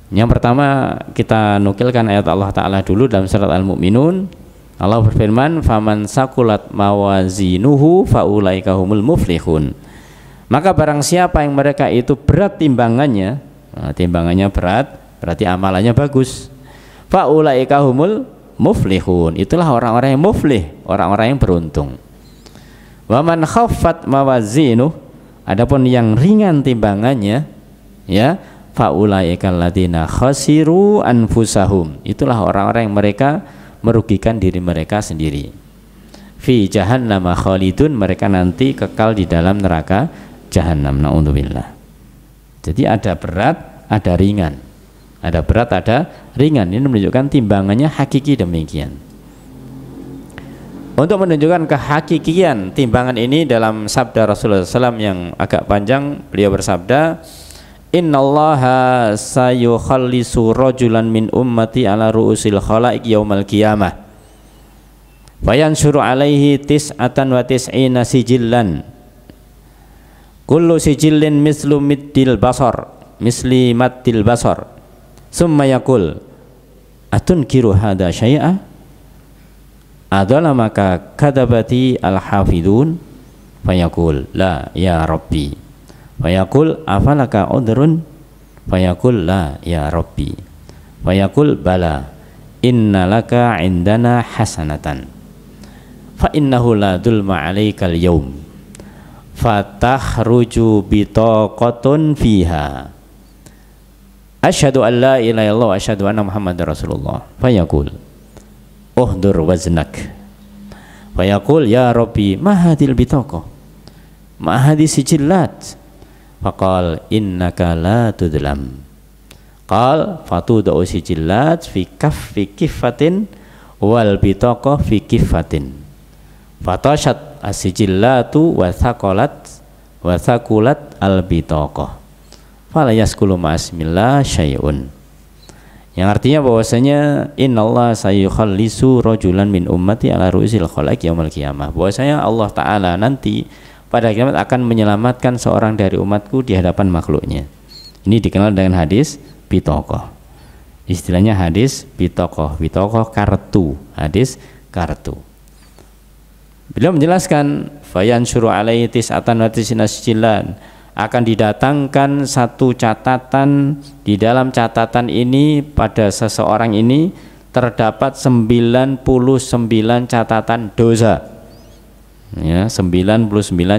[SPEAKER 1] Yang pertama kita nukilkan ayat Allah Ta'ala dulu dalam surat Al-Mu'minun. Allah berfirman, faman sakulat mawazinuhu faulaika humul muflihun. Maka barang siapa yang mereka itu berat timbangannya, nah, timbangannya berat berarti amalannya bagus, faulaika humul muflihun, itulah orang-orang yang muflih, orang-orang yang beruntung. Waman khaffat mawazinuh, adapun yang ringan timbangannya, ya, faulaika alladziina khasiru anfusahum, itulah orang-orang yang mereka merugikan diri mereka sendiri. Fi jahannam khalidun, mereka nanti kekal di dalam neraka jahannam. Naudzubillah. Jadi ada berat, ada ringan. Ada berat, ada ringan. Ini menunjukkan timbangannya hakiki demikian. Untuk menunjukkan kehakikian timbangan ini, dalam sabda Rasulullah SAW yang agak panjang, beliau bersabda, innallaha sayukhallisu rajulan min ummati ala ru'usil khalaiq yaumal qiyamah fayanshuru alaihi tis'atan wa tis'ina sijillan kullu sijillin mislu middil basar misli maddil basar summa yaqul atunkiru hadha syai'a adalah maka kadabati al-hafidun fayaqul la ya rabbi fayaqul afalaka udrun fayaqul la ya rabbi fayaqul bala innalaka indana hasanatan fa innahu la dulma alaikal yaum fatahruju bitaqatun fiha asyhadu an la ilaha illallah wa asyhadu anna muhammadar rasulullah fayaqul uhdur waznak fayaqul ya rabbi ma hadhil bitaqah ma hadhihi sijillat faqal innaka la tudlam qal fatudau sijillat fi kaffi kifatin wal bitaqah fi kifatin fatashat as-sijillatu wa thaqulat al bitaqah fala yaskulu ma'asmillah syai'un, yang artinya bahwasanya innallaha sayukhallisu rajulan min ummati ala ru'usil khalaiq yaumil qiyamah, bahwasanya Allah Ta'ala nanti pada kiamat akan menyelamatkan seorang dari umatku di hadapan makhluknya. Ini dikenal dengan hadis bitokoh. Istilahnya hadis bitokoh. Bitokoh kartu. Hadis kartu. Beliau menjelaskan fayanshuru alaihi tis'atan wa tis'ina sijillan, akan didatangkan satu catatan. Di dalam catatan ini pada seseorang ini terdapat 99 catatan dosa. Ya, 99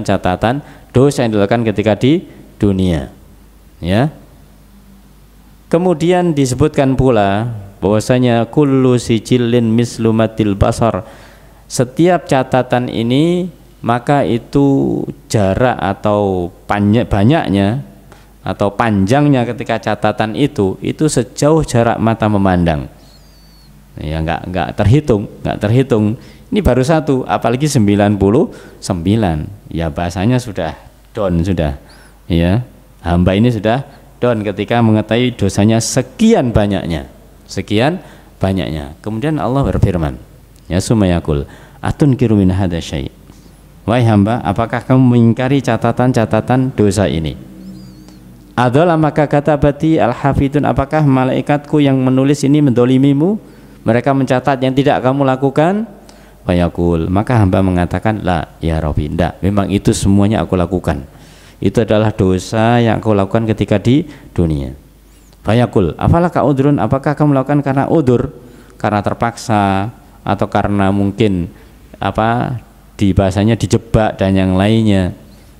[SPEAKER 1] catatan dosa yang dilakukan ketika di dunia. Ya. Kemudian disebutkan pula bahwasanya kullu sijillin mislu maddil basar, setiap catatan ini maka itu jarak atau banyaknya atau panjangnya ketika catatan itu sejauh jarak mata memandang. Ya, enggak terhitung. Ini baru satu, apalagi 99. Ya bahasanya sudah down sudah. Ya, hamba ini sudah down ketika mengetahui dosanya sekian banyaknya. Kemudian Allah berfirman, ya sumayakul atunkiru min hadza syai'. Wahai hamba, apakah kamu mengingkari catatan-catatan dosa ini? Adalah maka kata bati al-hafidun, apakah malaikatku yang menulis ini mendolimimu? Mereka mencatat yang tidak kamu lakukan? Fayaqul, maka hamba mengatakan la ya Rabbi, tidak, memang itu semuanya aku lakukan, itu adalah dosa yang aku lakukan ketika di dunia. Fayaqul afalaka udrun, apakah kamu melakukan karena udur, karena terpaksa, atau karena mungkin di bahasanya dijebak dan yang lainnya?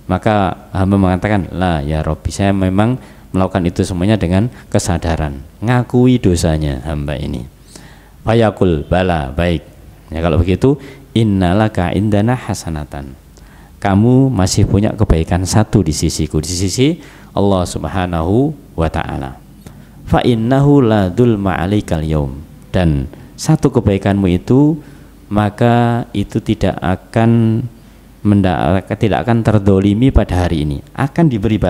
[SPEAKER 1] Maka hamba mengatakan la ya Rabbi, saya memang melakukan itu semuanya dengan kesadaran, ngakui dosanya hamba ini. Fayaqul bala, baik. Ya, kalau begitu innalaka indana hasanatan, kamu masih punya kebaikan satu di sisiku, di sisi Allah Subhanahu wa Ta'ala. Fa innahu la dzulma 'alaikal yaum, dan satu kebaikanmu itu maka itu tidak akan terdolimi pada hari ini, akan diberi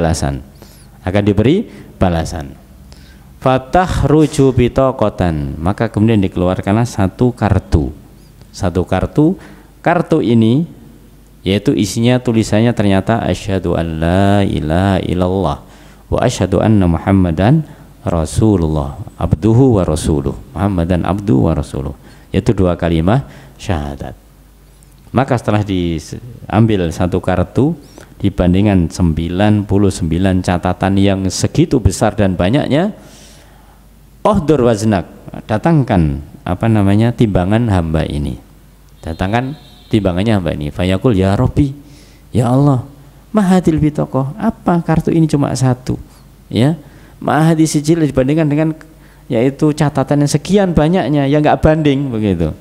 [SPEAKER 1] balasan. Fatahruju bitaqatan, maka kemudian dikeluarkanlah satu kartu. Kartu ini yaitu isinya tulisannya ternyata asyhadu an la ilaha illallah wa asyhadu anna Muhammadan Rasulullah abduhu wa rasuluh, Muhammadan abduhu wa rasuluh, yaitu 2 kalimat syahadat. Maka setelah diambil satu kartu dibandingkan 99 catatan yang segitu besar dan banyaknya, ohdur waznak, datangkan timbangan hamba ini, datangkan timbangannya hamba ini. Fayaqul ya Rabbi, ya Allah, mahadil bitokoh, apa kartu ini cuma satu, ya, mahadi sijil dibandingkan dengan yaitu catatan yang sekian banyaknya yang nggak banding begitu.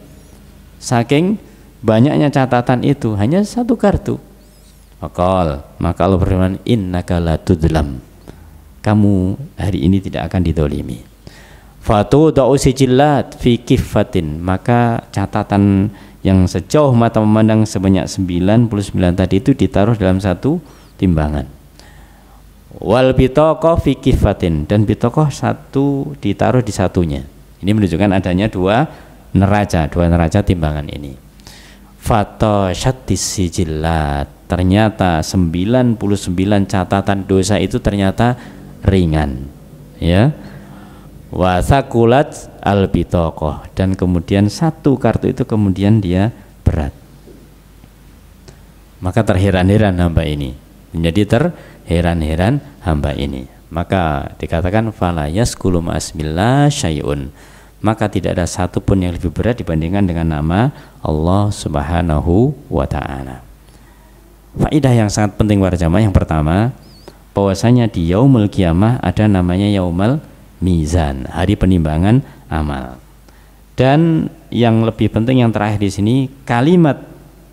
[SPEAKER 1] Saking banyaknya catatan itu hanya satu kartu. Maka Allah berfirman, innaka la tudlam, kamu hari ini tidak akan didolimi. Fatu da'u sijillat fi kifatin, maka catatan yang sejauh mata memandang sebanyak 99 tadi itu ditaruh dalam satu timbangan. Wal bitokoh fi kifatin, dan bitokoh satu ditaruh di satunya. Ini menunjukkan adanya dua neraca timbangan ini. Fata syatis sijillat, ternyata 99 catatan dosa itu ternyata ringan, ya. Wasakulat al bitokoh, dan kemudian satu kartu itu kemudian dia berat. Maka terheran-heran hamba ini, menjadi terheran-heran hamba ini. Maka dikatakan fala yaskulu ma'asmillah syai'un, maka tidak ada satupun yang lebih berat dibandingkan dengan nama Allah Subhanahu wa ta'ala. Faidah yang sangat penting para jamaah, yang pertama, bahwasanya di yaumul kiamah ada namanya yaumul mizan, hari penimbangan amal. Dan yang lebih penting yang terakhir di sini, kalimat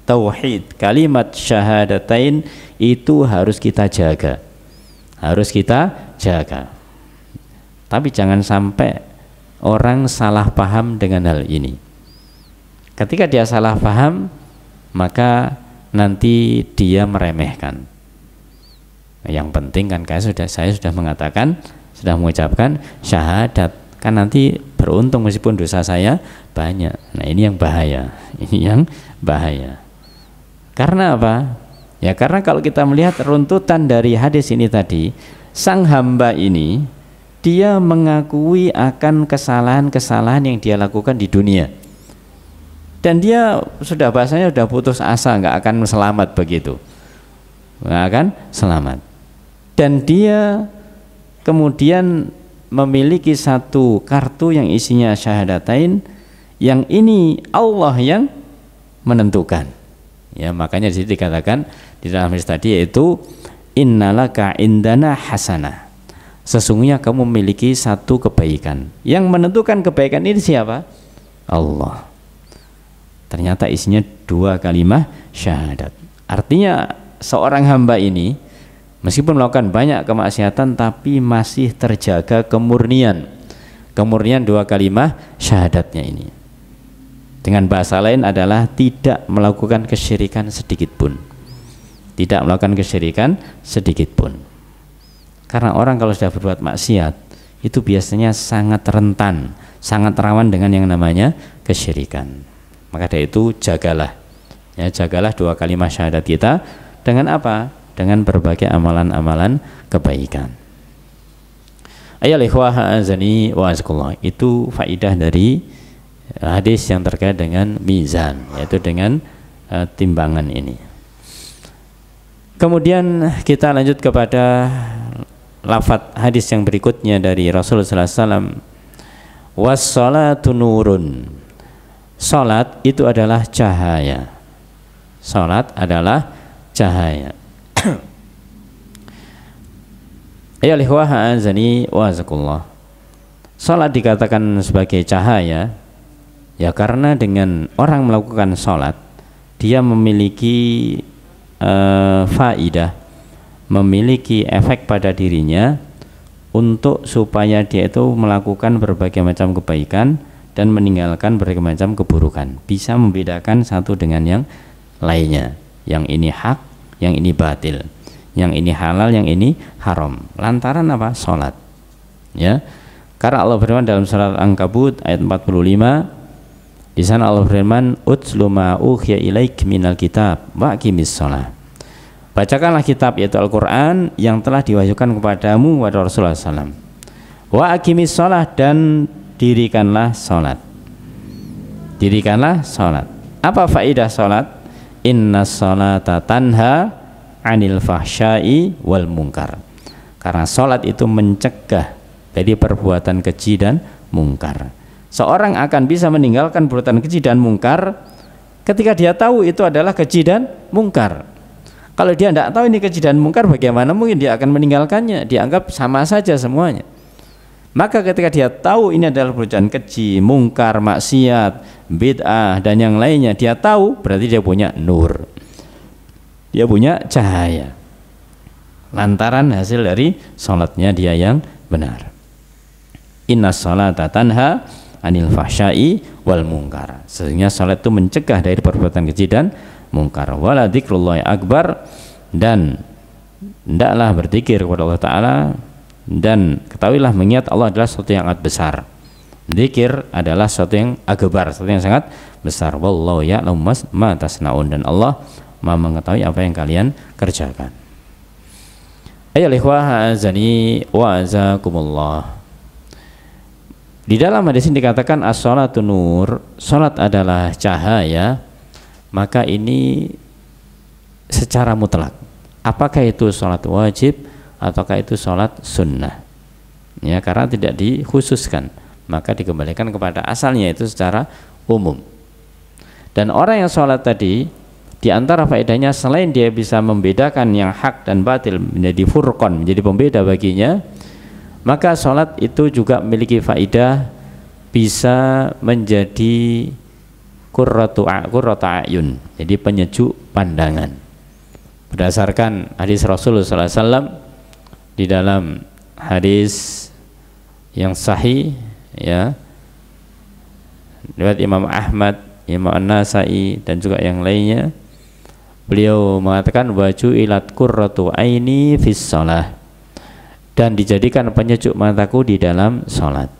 [SPEAKER 1] tauhid, kalimat syahadatain itu harus kita jaga. Harus kita jaga. Tapi jangan sampai orang salah paham dengan hal ini. Ketika dia salah paham, maka nanti dia meremehkan. Yang penting kan saya sudah mengatakan, sudah mengucapkan syahadat, kan nanti beruntung meskipun dosa saya banyak. Nah ini yang bahaya, ini yang bahaya. Karena apa? Ya karena kalau kita melihat runtutan dari hadis ini tadi, sang hamba ini dia mengakui akan kesalahan-kesalahan yang dia lakukan di dunia, dan dia sudah bahasanya sudah putus asa, nggak akan selamat begitu, nggak akan selamat. Dan dia kemudian memiliki satu kartu yang isinya syahadatain, yang ini Allah yang menentukan. Ya, makanya di sini dikatakan di dalam hadis tadi, yaitu innalaka indana hasanah, sesungguhnya kamu memiliki satu kebaikan. Yang menentukan kebaikan ini siapa? Allah. Ternyata isinya 2 kalimat syahadat. Artinya seorang hamba ini meskipun melakukan banyak kemaksiatan tapi masih terjaga kemurnian 2 kalimat syahadatnya ini. Dengan bahasa lain adalah tidak melakukan kesyirikan sedikit pun. Tidak melakukan kesyirikan sedikit pun. Karena orang kalau sudah berbuat maksiat itu biasanya sangat rentan, sangat rawan dengan yang namanya kesyirikan. Maka dari itu jagalah, ya, jagalah 2 kalimat syahadat kita dengan apa? Dengan berbagai amalan-amalan kebaikan. Ayyuhal ikhwah azani wa azakumullah, itu faidah dari hadis yang terkait dengan mizan, yaitu dengan timbangan ini. Kemudian kita lanjut kepada lafadz hadis yang berikutnya dari Rasulullah SAW. Was-salatu nurun, salat itu adalah cahaya. Salat adalah cahaya. Ya ikhwah azani wa azakumullah, salat dikatakan sebagai cahaya ya karena dengan orang melakukan salat dia memiliki faidah, memiliki efek pada dirinya untuk supaya dia itu melakukan berbagai macam kebaikan dan meninggalkan berbagai macam keburukan, bisa membedakan satu dengan yang lainnya, yang ini hak, yang ini batil, yang ini halal, yang ini haram, lantaran apa? Salat. Ya, karena Allah berfirman dalam surat Al-Ankabut ayat 45, Di sana Allah firman, "Utlu ma uhiya ilaik minal kitab wa aqimis shalah." Bacakanlah kitab yaitu Al-Qur'an yang telah diwahyukan kepadamu wahai Rasulullah SAW. Wa aqimis shalah, dan dirikanlah salat. Dirikanlah salat. Apa faidah salat? Inna salata tanha 'anil fahsya'i wal munkar. Karena salat itu mencegah dari perbuatan keji dan mungkar. Seorang akan bisa meninggalkan perbuatan keji dan mungkar ketika dia tahu itu adalah keji dan mungkar. Kalau dia tidak tahu ini keji dan mungkar, bagaimana mungkin dia akan meninggalkannya? Dianggap sama saja semuanya. Maka ketika dia tahu ini adalah perbuatan keji, mungkar, maksiat, bid'ah dan yang lainnya, dia tahu, berarti dia punya nur, dia punya cahaya, lantaran hasil dari sholatnya dia yang benar. Inna sholata tanha 'anil fahsya'i wal munkar. Sehingga sholat itu mencegah dari perbuatan keji dan mungkar. Wala dzikrullahi akbar, dan hendaklah berzikir kepada Allah Ta'ala, dan ketahuilah mengingat Allah adalah sesuatu yang sangat besar. Zikir adalah sesuatu yang akbar, sesuatu yang sangat besar. Wallahu ya'lamu ma tasna'un, dan Allah Maha mengetahui apa yang kalian kerjakan. Ayo ikhwah azani wa azakumullah. Di dalam hadis ini dikatakan as-sholatu nur, salat adalah cahaya. Maka ini secara mutlak, apakah itu salat wajib ataukah itu salat sunnah, ya, karena tidak dikhususkan, maka dikembalikan kepada asalnya itu secara umum. Dan orang yang sholat tadi, di antara faedahnya selain dia bisa membedakan yang hak dan batil menjadi furqan, menjadi pembeda baginya, maka sholat itu juga memiliki faedah bisa menjadi qurratu a'yun, jadi penyejuk pandangan. Berdasarkan hadis Rasulullah SAW, di dalam hadis yang sahih, ya, riwayat Imam Ahmad, Imam An-Nasai dan juga yang lainnya, beliau mengatakan waju ilat qurratu aini fis shalah, dan dijadikan penyejuk mataku di dalam sholat.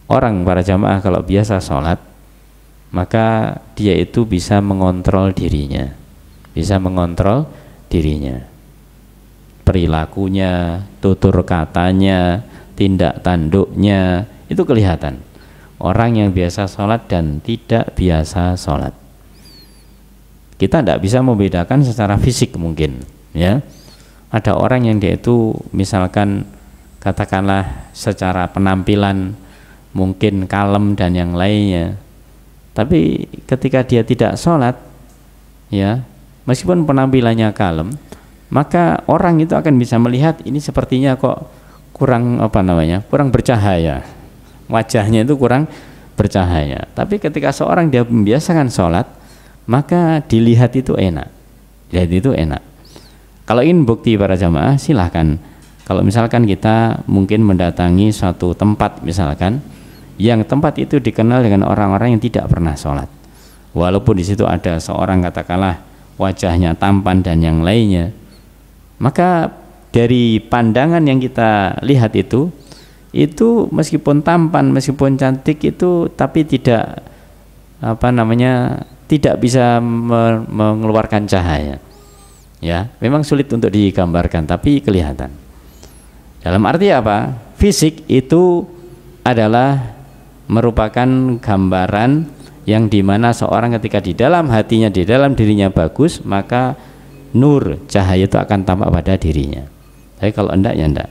[SPEAKER 1] Orang para jamaah kalau biasa sholat, maka dia itu bisa mengontrol dirinya, perilakunya, tutur katanya, tindak tanduknya, itu kelihatan orang yang biasa sholat dan tidak biasa sholat. Kita tidak bisa membedakan secara fisik mungkin, ya. Ada orang yang dia itu misalkan katakanlah secara penampilan mungkin kalem dan yang lainnya, tapi ketika dia tidak sholat, ya, meskipun penampilannya kalem, maka orang itu akan bisa melihat ini sepertinya kok kurang kurang bercahaya, wajahnya itu kurang bercahaya. Tapi ketika seorang dia membiasakan sholat, maka dilihat itu enak, Kalau ingin bukti para jamaah, silahkan. Kalau misalkan kita mungkin mendatangi suatu tempat misalkan, yang tempat itu dikenal dengan orang-orang yang tidak pernah sholat, walaupun di situ ada seorang katakanlah wajahnya tampan dan yang lainnya, maka dari pandangan yang kita lihat itu meskipun tampan, meskipun cantik itu, tapi tidak tidak bisa mengeluarkan cahaya, ya, memang sulit untuk digambarkan, tapi kelihatan. Dalam arti apa? Fisik itu adalah merupakan gambaran yang dimana seorang ketika di dalam hatinya, di dalam dirinya bagus, maka nur, cahaya itu akan tampak pada dirinya. Tapi kalau enggak, ya enggak.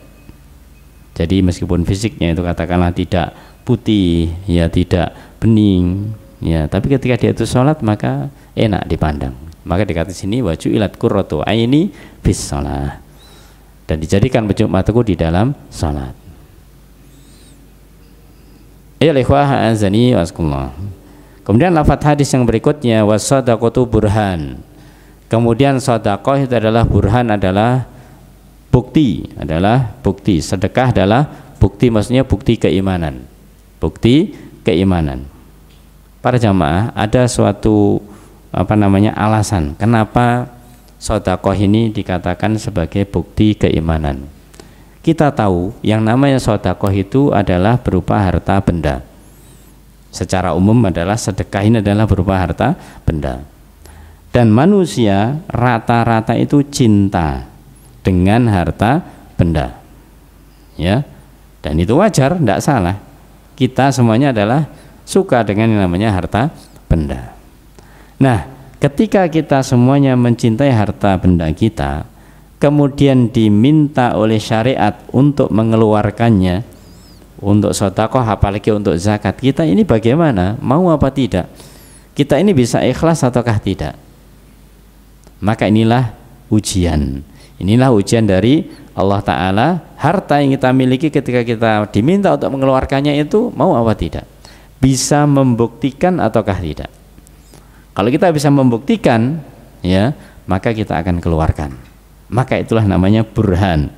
[SPEAKER 1] Jadi meskipun fisiknya itu katakanlah tidak putih, ya, tidak bening, ya, tapi ketika dia itu sholat maka enak dipandang. Maka dikata sini waju ilat qurratu aini fis shalah, dan dijadikan penyejuk mataku di dalam sholat. Ya ikhwah azani waskullah. Kemudian lafaz hadis yang berikutnya wasadaqatu burhan. Kemudian sedekah itu adalah burhan, adalah bukti, sedekah adalah bukti, maksudnya bukti keimanan. Para jamaah, ada suatu alasan kenapa sedekah ini dikatakan sebagai bukti keimanan. Kita tahu yang namanya sedekah itu adalah berupa harta benda. secara umum adalah sedekah ini adalah berupa harta benda. Dan manusia rata-rata itu cinta dengan harta benda, ya. Dan itu wajar, tidak salah. Kita semuanya adalah suka dengan yang namanya harta benda. Nah, ketika kita semuanya mencintai harta benda kita, kemudian diminta oleh syariat untuk mengeluarkannya untuk sedekah, apalagi untuk zakat, kita ini bagaimana? Mau apa tidak? Kita ini bisa ikhlas ataukah tidak? Maka inilah ujian. Inilah ujian dari Allah Ta'ala. Harta yang kita miliki ketika kita diminta untuk mengeluarkannya itu mau apa tidak? Bisa membuktikan ataukah tidak? Kalau kita bisa membuktikan, ya, maka kita akan keluarkan. Maka itulah namanya burhan.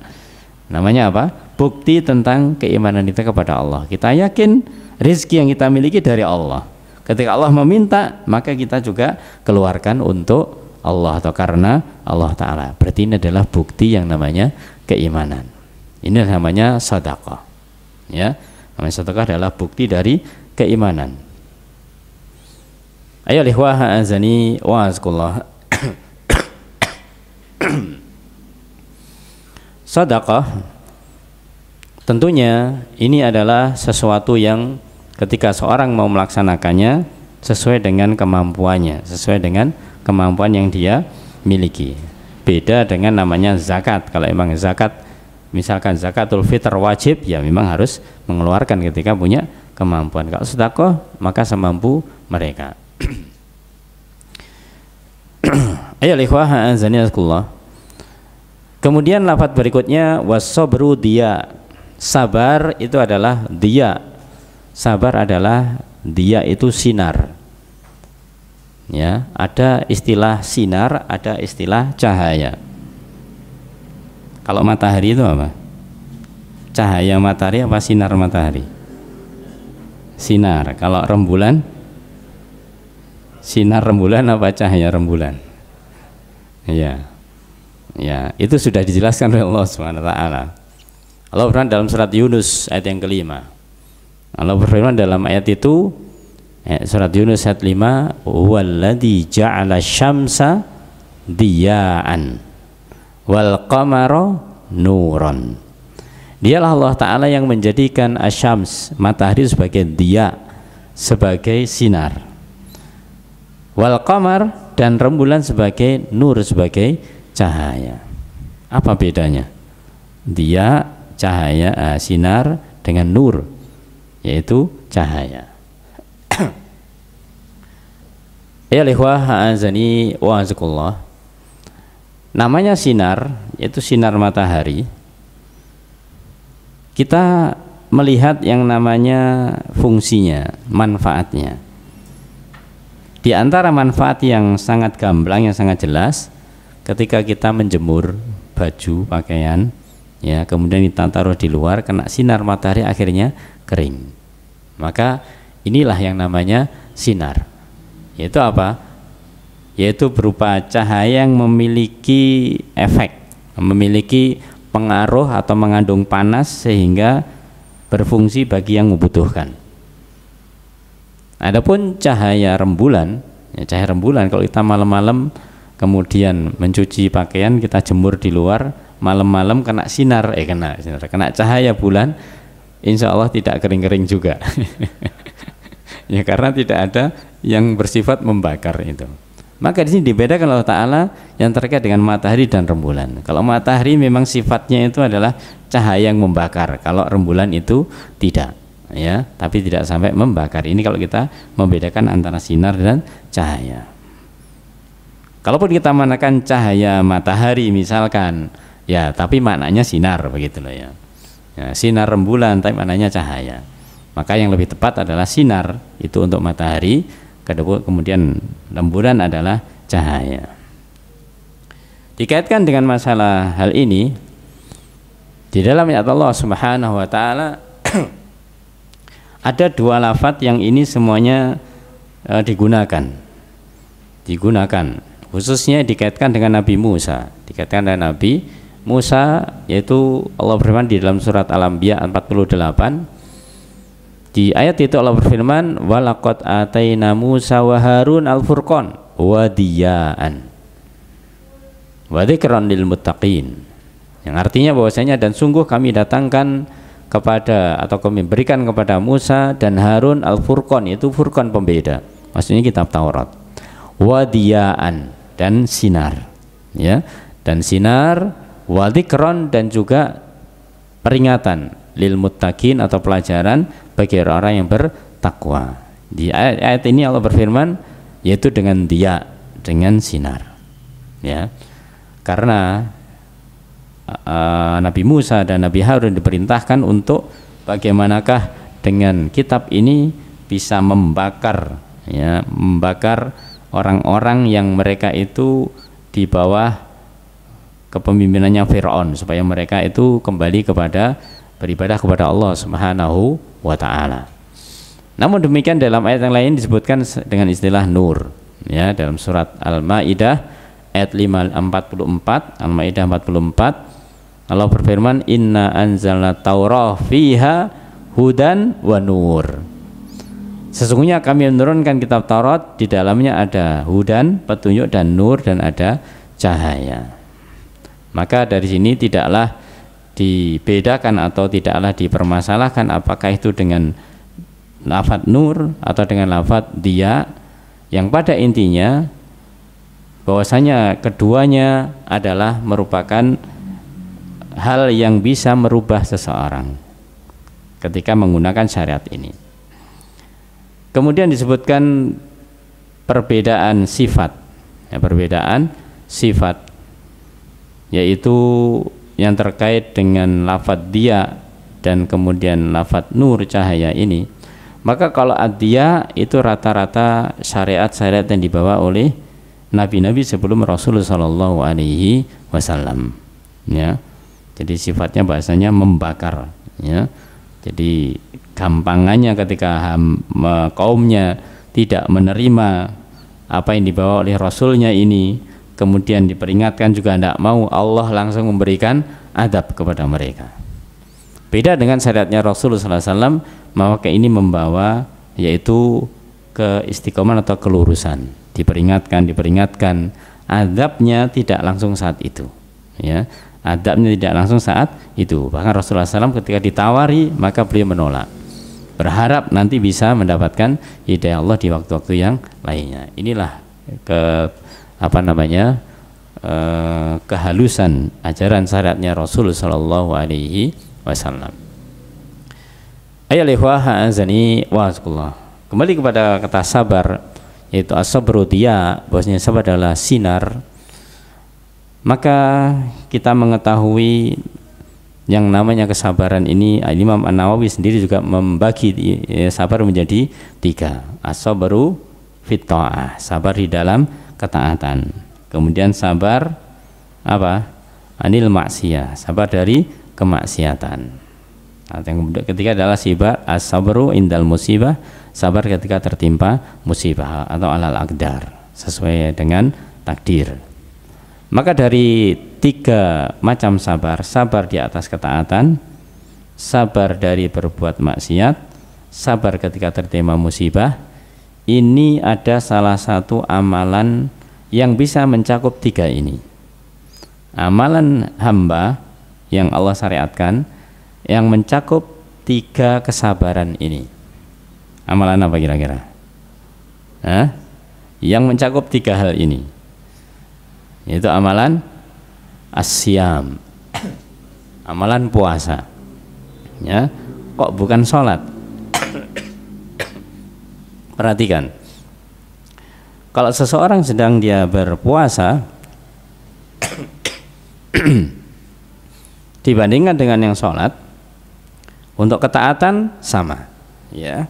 [SPEAKER 1] Namanya apa? Bukti tentang keimanan kita kepada Allah. Kita yakin rezeki yang kita miliki dari Allah. Ketika Allah meminta, maka kita juga keluarkan untuk Allah atau karena Allah Ta'ala. Berarti ini adalah bukti yang namanya keimanan. Ini namanya sedekah, ya. Namanya sedekah adalah bukti dari keimanan. Ayo ikhwah azani wa azkullah. Sedekah tentunya ini adalah sesuatu yang ketika seorang mau melaksanakannya sesuai dengan kemampuannya, sesuai dengan kemampuan yang dia miliki. Beda dengan namanya zakat. Kalau memang zakat, misalkan zakatul fitr wajib, ya memang harus mengeluarkan ketika punya kemampuan. Kalau sedekah maka semampu mereka. Ayo ikhwah azaniyakumullah. Kemudian lafaz berikutnya was-sabru dia. Sabar itu adalah dia. Sabar adalah dia itu sinar. Ya, ada istilah sinar, ada istilah cahaya. Kalau matahari itu apa? Cahaya matahari apa sinar matahari? Sinar. Kalau rembulan? Sinar rembulan apa cahaya rembulan? Ya. Ya, itu sudah dijelaskan oleh Allah Subhanahu wa taala. Allah berfirman dalam surat Yunus ayat yang kelima. Allah berfirman dalam ayat itu, surat Yunus ayat 5, "Huwallazi ja'ala syamsa diya'an wal qamara nuran." Dialah Allah Ta'ala yang menjadikan asyams, matahari sebagai diya, sebagai sinar, wal qamar, dan rembulan sebagai nur, sebagai cahaya. Apa bedanya? Diya, cahaya, sinar, dengan nur, yaitu cahaya. Ya ikhwah azani wa azakullah. Namanya sinar, yaitu sinar matahari. Kita melihat yang namanya fungsinya, manfaatnya. Di antara manfaat yang sangat gamblang, yang sangat jelas, ketika kita menjemur baju, pakaian, ya, kemudian kita taruh di luar, kena sinar matahari, akhirnya kering. Maka inilah yang namanya sinar. Yaitu apa? Yaitu berupa cahaya yang memiliki efek, memiliki pengaruh atau mengandung panas sehingga berfungsi bagi yang membutuhkan. Adapun cahaya rembulan, ya, cahaya rembulan kalau kita malam-malam kemudian mencuci pakaian, kita jemur di luar, malam-malam kena sinar, kena cahaya bulan, insya Allah tidak kering-kering juga. Ya, karena tidak ada yang bersifat membakar itu. Maka di sini dibedakan Allah Ta'ala yang terkait dengan matahari dan rembulan. Kalau matahari memang sifatnya itu adalah cahaya yang membakar, kalau rembulan itu tidak, ya, tapi tidak sampai membakar. Ini kalau kita membedakan antara sinar dan cahaya. Kalaupun kita menggunakan cahaya matahari misalkan, ya, tapi maknanya sinar, begitu loh, ya. Ya, sinar rembulan tapi maknanya cahaya. Maka yang lebih tepat adalah sinar itu untuk matahari, kemudian rembulan adalah cahaya. Dikaitkan dengan masalah hal ini, di dalam ayat Allah Subhanahu wa taala ada dua lafadz yang ini semuanya digunakan, khususnya dikaitkan dengan Nabi Musa, yaitu Allah berfirman di dalam surat Al-Anbiya 48, Di ayat itu Allah berfirman, walaqad ataina Musa wa Harun al-furqan wa diyaan wa dzikran lil muttaqin. Yang artinya bahwasanya dan sungguh kami datangkan kepada atau kami berikan kepada Musa dan Harun al-furqan, itu furqan pembeda, maksudnya kitab Taurat, wa diyaan dan sinar, ya, dan sinar, wa dzikran dan juga peringatan lil muttaqin atau pelajaran bagi orang-orang yang bertakwa. Di ayat ini Allah berfirman yaitu dengan dia, dengan sinar, ya, karena Nabi Musa dan Nabi Harun diperintahkan untuk bagaimanakah dengan kitab ini bisa membakar, ya, membakar orang-orang yang mereka itu di bawah kepemimpinannya Fir'aun, supaya mereka itu kembali kepada beribadah kepada Allah Subhanahu wa taala. Namun demikian dalam ayat yang lain disebutkan dengan istilah nur, ya, dalam surat Al-Maidah ayat 44, Al-Maidah 44, Allah berfirman, inna anzalna taurah fiha hudan wa nur. Sesungguhnya kami menurunkan kitab Taurat, di dalamnya ada hudan, petunjuk, dan nur, dan ada cahaya. Maka dari sini tidaklah dibedakan atau tidaklah dipermasalahkan apakah itu dengan lafadz nur atau dengan lafadz dia, yang pada intinya bahwasanya keduanya adalah merupakan hal yang bisa merubah seseorang ketika menggunakan syariat ini. Kemudian disebutkan perbedaan sifat, ya, perbedaan sifat, yaitu yang terkait dengan lafadz dia dan kemudian lafadz nur, cahaya ini. Maka kalau ad-dia itu rata-rata syariat-syariat yang dibawa oleh nabi-nabi sebelum Rasulullah Shallallahu Alaihi Wasallam, ya. Jadi sifatnya bahasanya membakar, ya. Jadi gampangannya ketika kaumnya tidak menerima apa yang dibawa oleh Rasulnya ini, kemudian diperingatkan juga tidak mau, Allah langsung memberikan adab kepada mereka. Beda dengan syariatnya Rasulullah SAW, maka ini membawa yaitu keistiqomahan atau kelurusan. Diperingatkan, adabnya tidak langsung saat itu, ya. Adabnya tidak langsung saat itu. Bahkan Rasulullah SAW ketika ditawari, maka beliau menolak, berharap nanti bisa mendapatkan hidayah Allah di waktu-waktu yang lainnya. Inilah kehalusan ajaran syariatnya Rasulullah Shallallahu Alaihi Wasallam. Kembali kepada kata sabar, yaitu as-sabru dia, bahwasanya sabar adalah sinar. Maka kita mengetahui yang namanya kesabaran ini, Imam An-Nawawi sendiri juga membagi sabar menjadi 3. As-sabru fit ta'ah, sabar di dalam ketaatan. Kemudian sabar apa? Anil maksiyah, sabar dari kemaksiatan. Nah, yang ketiga adalah sabar as-sabru indal musibah, sabar ketika tertimpa musibah atau alal aqdar, sesuai dengan takdir. Maka dari 3 macam sabar, sabar di atas ketaatan, sabar dari berbuat maksiat, sabar ketika tertimpa musibah, ini ada salah satu amalan yang bisa mencakup 3 ini. Amalan hamba yang Allah syariatkan yang mencakup 3 kesabaran ini. Amalan apa kira-kira? Yang mencakup 3 hal ini, yaitu amalan as-siyam, amalan puasa, ya. Kok bukan sholat? Perhatikan, kalau seseorang sedang dia berpuasa dibandingkan dengan yang sholat, untuk ketaatan sama, ya.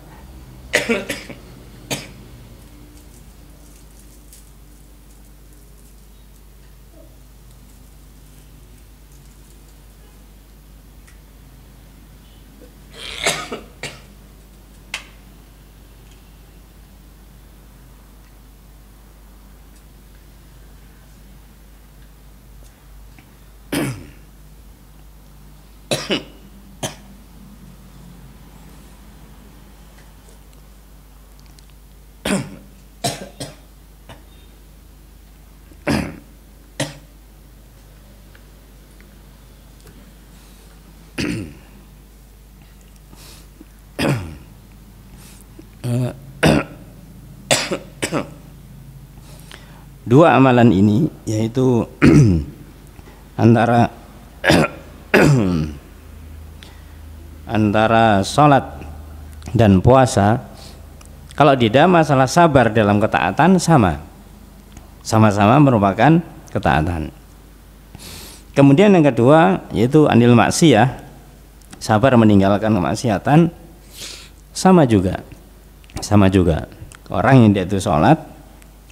[SPEAKER 1] Dua amalan ini yaitu antara antara sholat dan puasa, kalau tidak masalah sabar dalam ketaatan sama-sama merupakan ketaatan. Kemudian yang kedua yaitu anil maksiyah, sabar meninggalkan kemaksiatan, sama juga orang yang dia itu sholat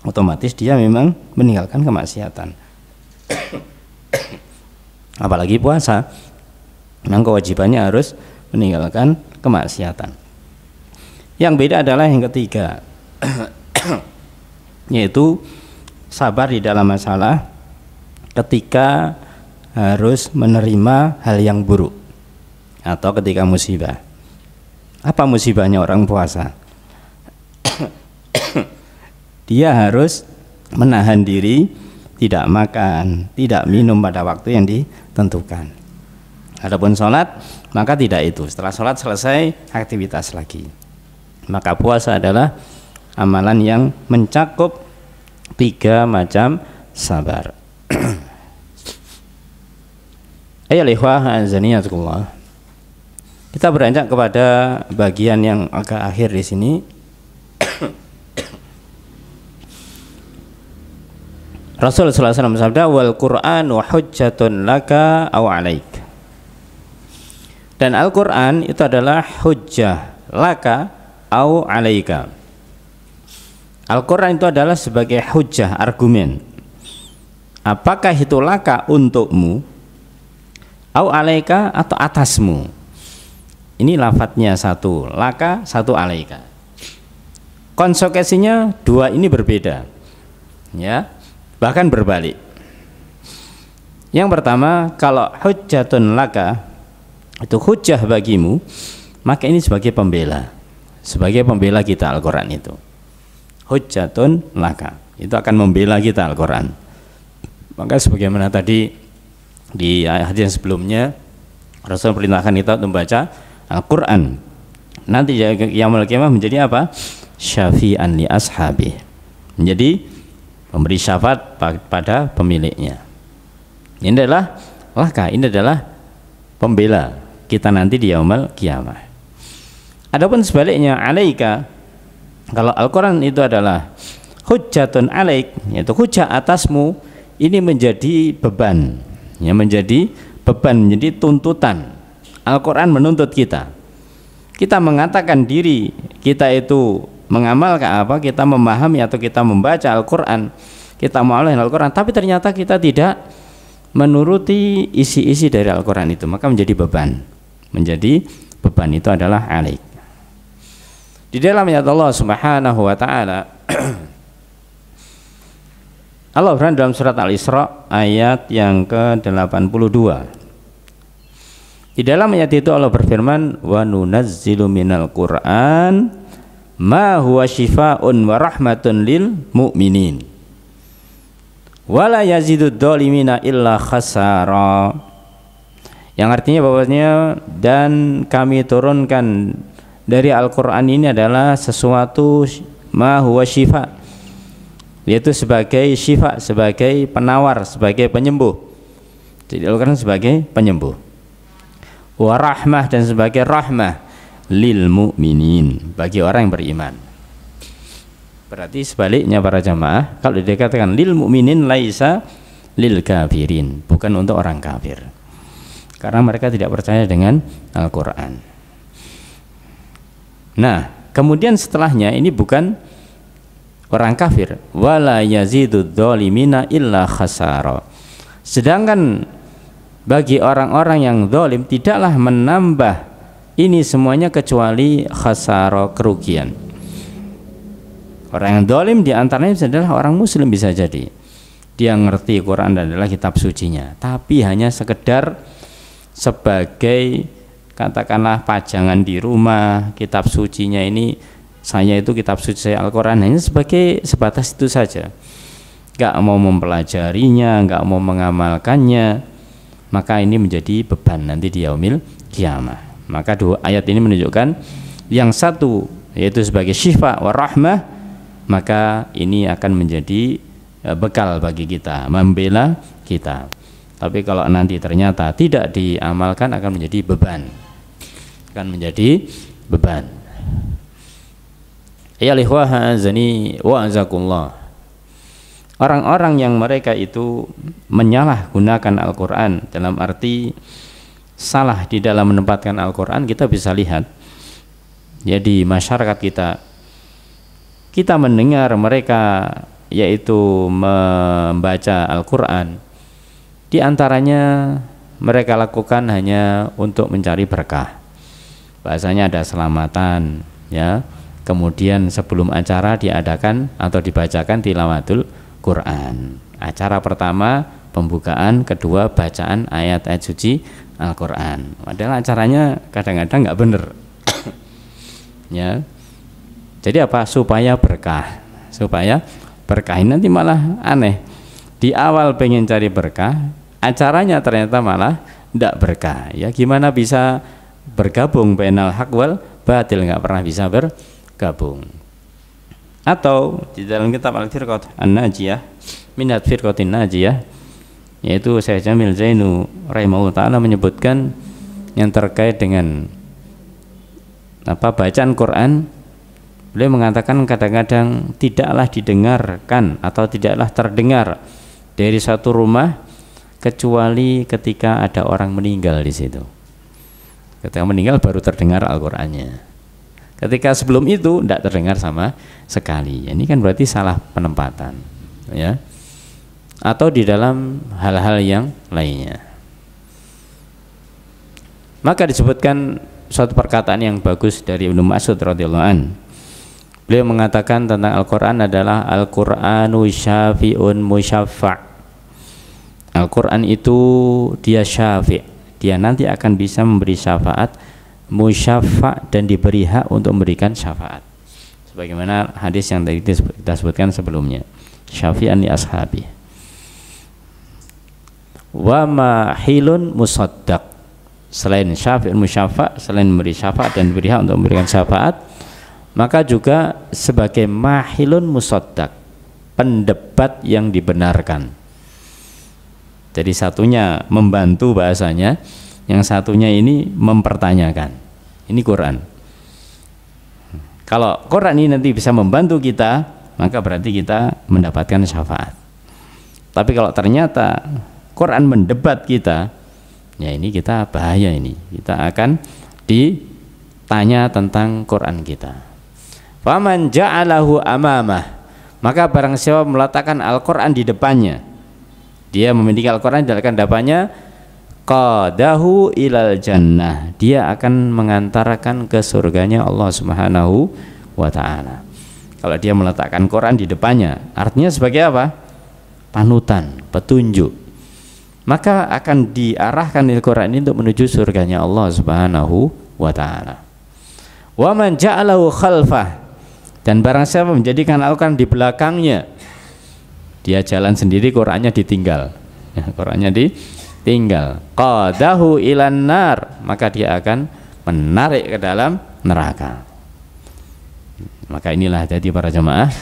[SPEAKER 1] otomatis dia memang meninggalkan kemaksiatan. Apalagi puasa, memang kewajibannya harus meninggalkan kemaksiatan. Yang beda adalah yang ketiga, yaitu sabar di dalam masalah ketika harus menerima hal yang buruk atau ketika musibah. Apa musibahnya orang puasa? Dia harus menahan diri, tidak makan, tidak minum pada waktu yang ditentukan. Adapun sholat, maka tidak itu. Setelah sholat selesai, aktivitas lagi. Maka puasa adalah amalan yang mencakup 3 macam sabar. Ayolah ikhwah azaniyatullah. Kita beranjak kepada bagian yang agak akhir di sini. Rasulullah SAW bersabda, wal Qur'anu hujjatun laka aw alaik. Dan Al-Quran itu adalah hujjah laka aw alaika. Al-Quran itu adalah sebagai hujjah, argumen. Apakah itu laka untukmu, aw alaika atau atasmu. Ini lafadznya satu laka, satu alaika. Konsekuensinya dua ini berbeda, ya, bahkan berbalik. Yang pertama, kalau hujjatun laka itu hujjah bagimu, maka ini sebagai pembela kita Al-Quran itu. Hujjatun laka, itu akan membela kita Al-Quran. Maka sebagaimana tadi di hadis yang sebelumnya, Rasul perintahkan kita untuk membaca Al-Quran. Nanti yaumul qiyamah menjadi apa? Syafi'an li ashabi, menjadi memberi syafaat pada pemiliknya. Ini adalah laka, ini adalah pembela kita nanti di yaumul qiyamah. Adapun sebaliknya alaika, kalau Al-Quran itu adalah hujjatun alaik, yaitu hujjah atasmu, ini menjadi beban, ya, menjadi tuntutan. Al-Quran menuntut kita. Kita mengatakan diri kita itu mengamalkan apa, kita memahami atau kita membaca Al-Quran, kita mengamalkan Al-Quran, tapi ternyata kita tidak menuruti isi-isi dari Al-Quran itu, maka menjadi beban. Menjadi beban itu adalah alaik. Di dalam ayat Allah Subhanahu wa taala Allah berfirman dalam surat Al-Isra ayat yang ke-82. Di dalam ayat itu Allah berfirman, wa nunazzilu minal Qur'an ma huwa shifaa'un wa rahmatun lil mu'minin wa la yazidud dhalimina illa khasara. Yang artinya bahwasanya dan kami turunkan dari Al-Quran ini adalah sesuatu ma huwa shifa', yaitu sebagai syifa, sebagai penawar, sebagai penyembuh. Jadi Al-Quran sebagai penyembuh. Wa rahmah, dan sebagai rahmah lil mu'minin, bagi orang yang beriman. Berarti sebaliknya para jamaah, kalau dikatakan lil mu'minin laisa lil kafirin, bukan untuk orang kafir, karena mereka tidak percaya dengan Al-Quran. Nah, kemudian setelahnya ini bukan orang kafir, wala yazidud dhalimina illa khasara. Sedangkan bagi orang-orang yang zalim tidaklah menambah ini semuanya kecuali khasara, kerugian. Orang yang zalim diantaranya adalah orang muslim, bisa jadi dia ngerti Quran dan adalah kitab sucinya, tapi hanya sekedar sebagai katakanlah pajangan di rumah, kitab sucinya ini saya itu kitab suci saya Al-Quran, hanya sebagai sebatas itu saja, nggak mau mempelajarinya, nggak mau mengamalkannya, maka ini menjadi beban nanti di yaumil qiyamah. Maka dua ayat ini menunjukkan yang satu yaitu sebagai syifa wa rahmah, maka ini akan menjadi bekal bagi kita, membela kita. Tapi kalau nanti ternyata tidak diamalkan akan menjadi beban. Akan menjadi beban. Ya lihwaha azani wa azakullah. Orang-orang yang mereka itu menyalahgunakan Al-Quran dalam arti salah di dalam menempatkan Al-Quran, kita bisa lihat ya di masyarakat kita mendengar mereka yaitu membaca Al-Quran, di antaranya mereka lakukan hanya untuk mencari berkah. Bahasanya ada selamatan ya, kemudian sebelum acara diadakan atau dibacakan tilawatul Quran. Acara pertama pembukaan, kedua bacaan ayat-ayat suci Al-Quran. Padahal acaranya kadang-kadang nggak bener ya. Jadi apa? Supaya berkah, supaya berkah. Ini nanti malah aneh, di awal pengen cari berkah, acaranya ternyata malah tidak berkah ya. Gimana bisa bergabung bainal haq wal batil? Nggak pernah bisa bergabung. Atau di dalam kitab Al-Firqah An-Najiyah, Minat Firqatin Najiyah, yaitu Syekh Jamil Zainu rahimahullah ta'ala menyebutkan yang terkait dengan bacaan Quran. Beliau mengatakan kadang-kadang tidaklah didengarkan atau tidaklah terdengar dari satu rumah kecuali ketika ada orang meninggal di situ. Ketika meninggal baru terdengar Al-Qur'annya. Ketika sebelum itu tidak terdengar sama sekali. Ini kan berarti salah penempatan, ya. Atau di dalam hal-hal yang lainnya. Maka disebutkan suatu perkataan yang bagus dari Ibnu Mas'ud radhiyallahu an. Beliau mengatakan tentang Al-Quran adalah Al-Qur'anu syafi'un musyaffa'. Al-Quran itu dia syafi', dia nanti akan bisa memberi syafaat, musyaffa' dan diberi hak untuk memberikan syafaat. Sebagaimana hadis yang tadi kita sebutkan sebelumnya, syafi'an li ashabi. Wa mahilun musaddaq. Selain syafi'un musyaffa', selain memberi syafaat dan diberi hak untuk memberikan syafaat, maka juga sebagai mahilun musaddaq, pendebat yang dibenarkan. Jadi satunya membantu bahasanya, yang satunya ini mempertanyakan. Ini Quran. Kalau Quran ini nanti bisa membantu kita, maka berarti kita mendapatkan syafaat. Tapi kalau ternyata Quran mendebat kita, ya ini kita bahaya ini. Kita akan ditanya tentang Quran kita. Faman ja'alahu amamah, maka barang siapa meletakkan Al-Quran di depannya, dia memiliki Al-Quran di depannya, qadahu ilal jannah, dia akan mengantarkan ke surganya Allah Subhanahu wa ta'ala. Kalau dia meletakkan Quran di depannya, artinya sebagai apa? Panutan, petunjuk. Maka akan diarahkan Al-Quran ini untuk menuju surganya Allah Subhanahu wa ta'ala. Wa man ja'alahu khalfah, dan barang siapa menjadikan Al-Quran di belakangnya, dia jalan sendiri, Qurannya ditinggal ya, Qurannya ditinggal, qadahu ilan nar, maka dia akan menarik ke dalam neraka. Maka inilah jadi para jemaah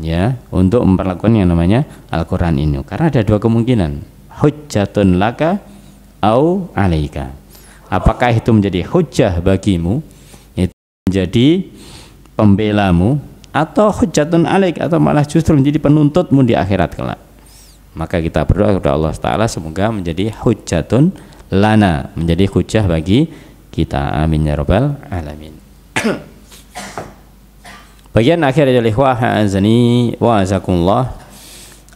[SPEAKER 1] ya, untuk memperlakukan yang namanya Al-Quran ini, karena ada dua kemungkinan, hujjatun laka au alaika. Apakah itu menjadi hujjah bagimu, itu menjadi pembelamu, atau hujjatun alaik, atau malah justru menjadi penuntutmu di akhirat kelak. Maka kita berdoa kepada Allah Ta'ala semoga menjadi hujjatun lana, menjadi hujjah bagi kita. Amin ya rabbal alamin. Bagian akhir dari ikhwah azani wa azakumullah,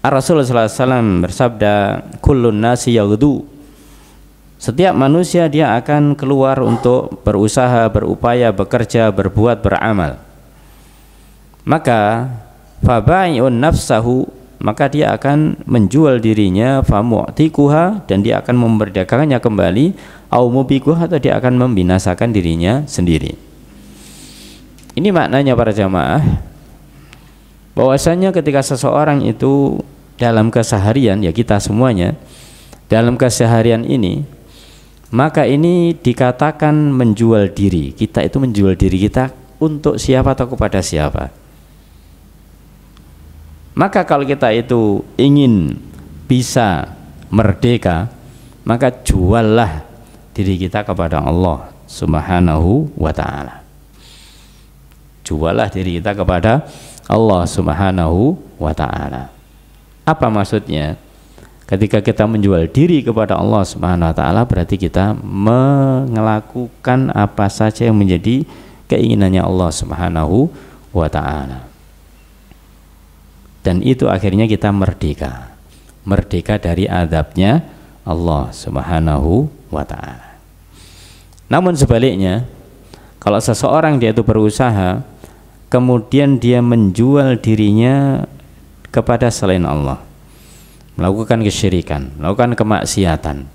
[SPEAKER 1] Rasulullah SAW bersabda, kullun nasi yaghdu, setiap manusia dia akan keluar untuk berusaha, berupaya, bekerja, berbuat, beramal. Maka fabai'un nafsahu, maka dia akan menjual dirinya, famu'tikuha, dan dia akan memperdagangkannya kembali, au mubikuha, atau dia akan membinasakan dirinya sendiri. Ini maknanya para jamaah, bahwasanya ketika seseorang itu dalam keseharian, ya kita semuanya dalam keseharian ini maka ini dikatakan menjual diri. Kita itu menjual diri kita untuk siapa atau kepada siapa. Maka kalau kita itu ingin bisa merdeka, maka juallah diri kita kepada Allah Subhanahu wa ta'ala. Juallah diri kita kepada Allah Subhanahu wa ta'ala. Apa maksudnya? Ketika kita menjual diri kepada Allah Subhanahu wa ta'ala, berarti kita melakukan apa saja yang menjadi keinginannya Allah Subhanahu wa ta'ala. Dan itu akhirnya kita merdeka. Merdeka dari azabnya Allah Subhanahu wa ta'ala. Namun sebaliknya, kalau seseorang dia itu berusaha, kemudian dia menjual dirinya kepada selain Allah, melakukan kesyirikan, melakukan kemaksiatan,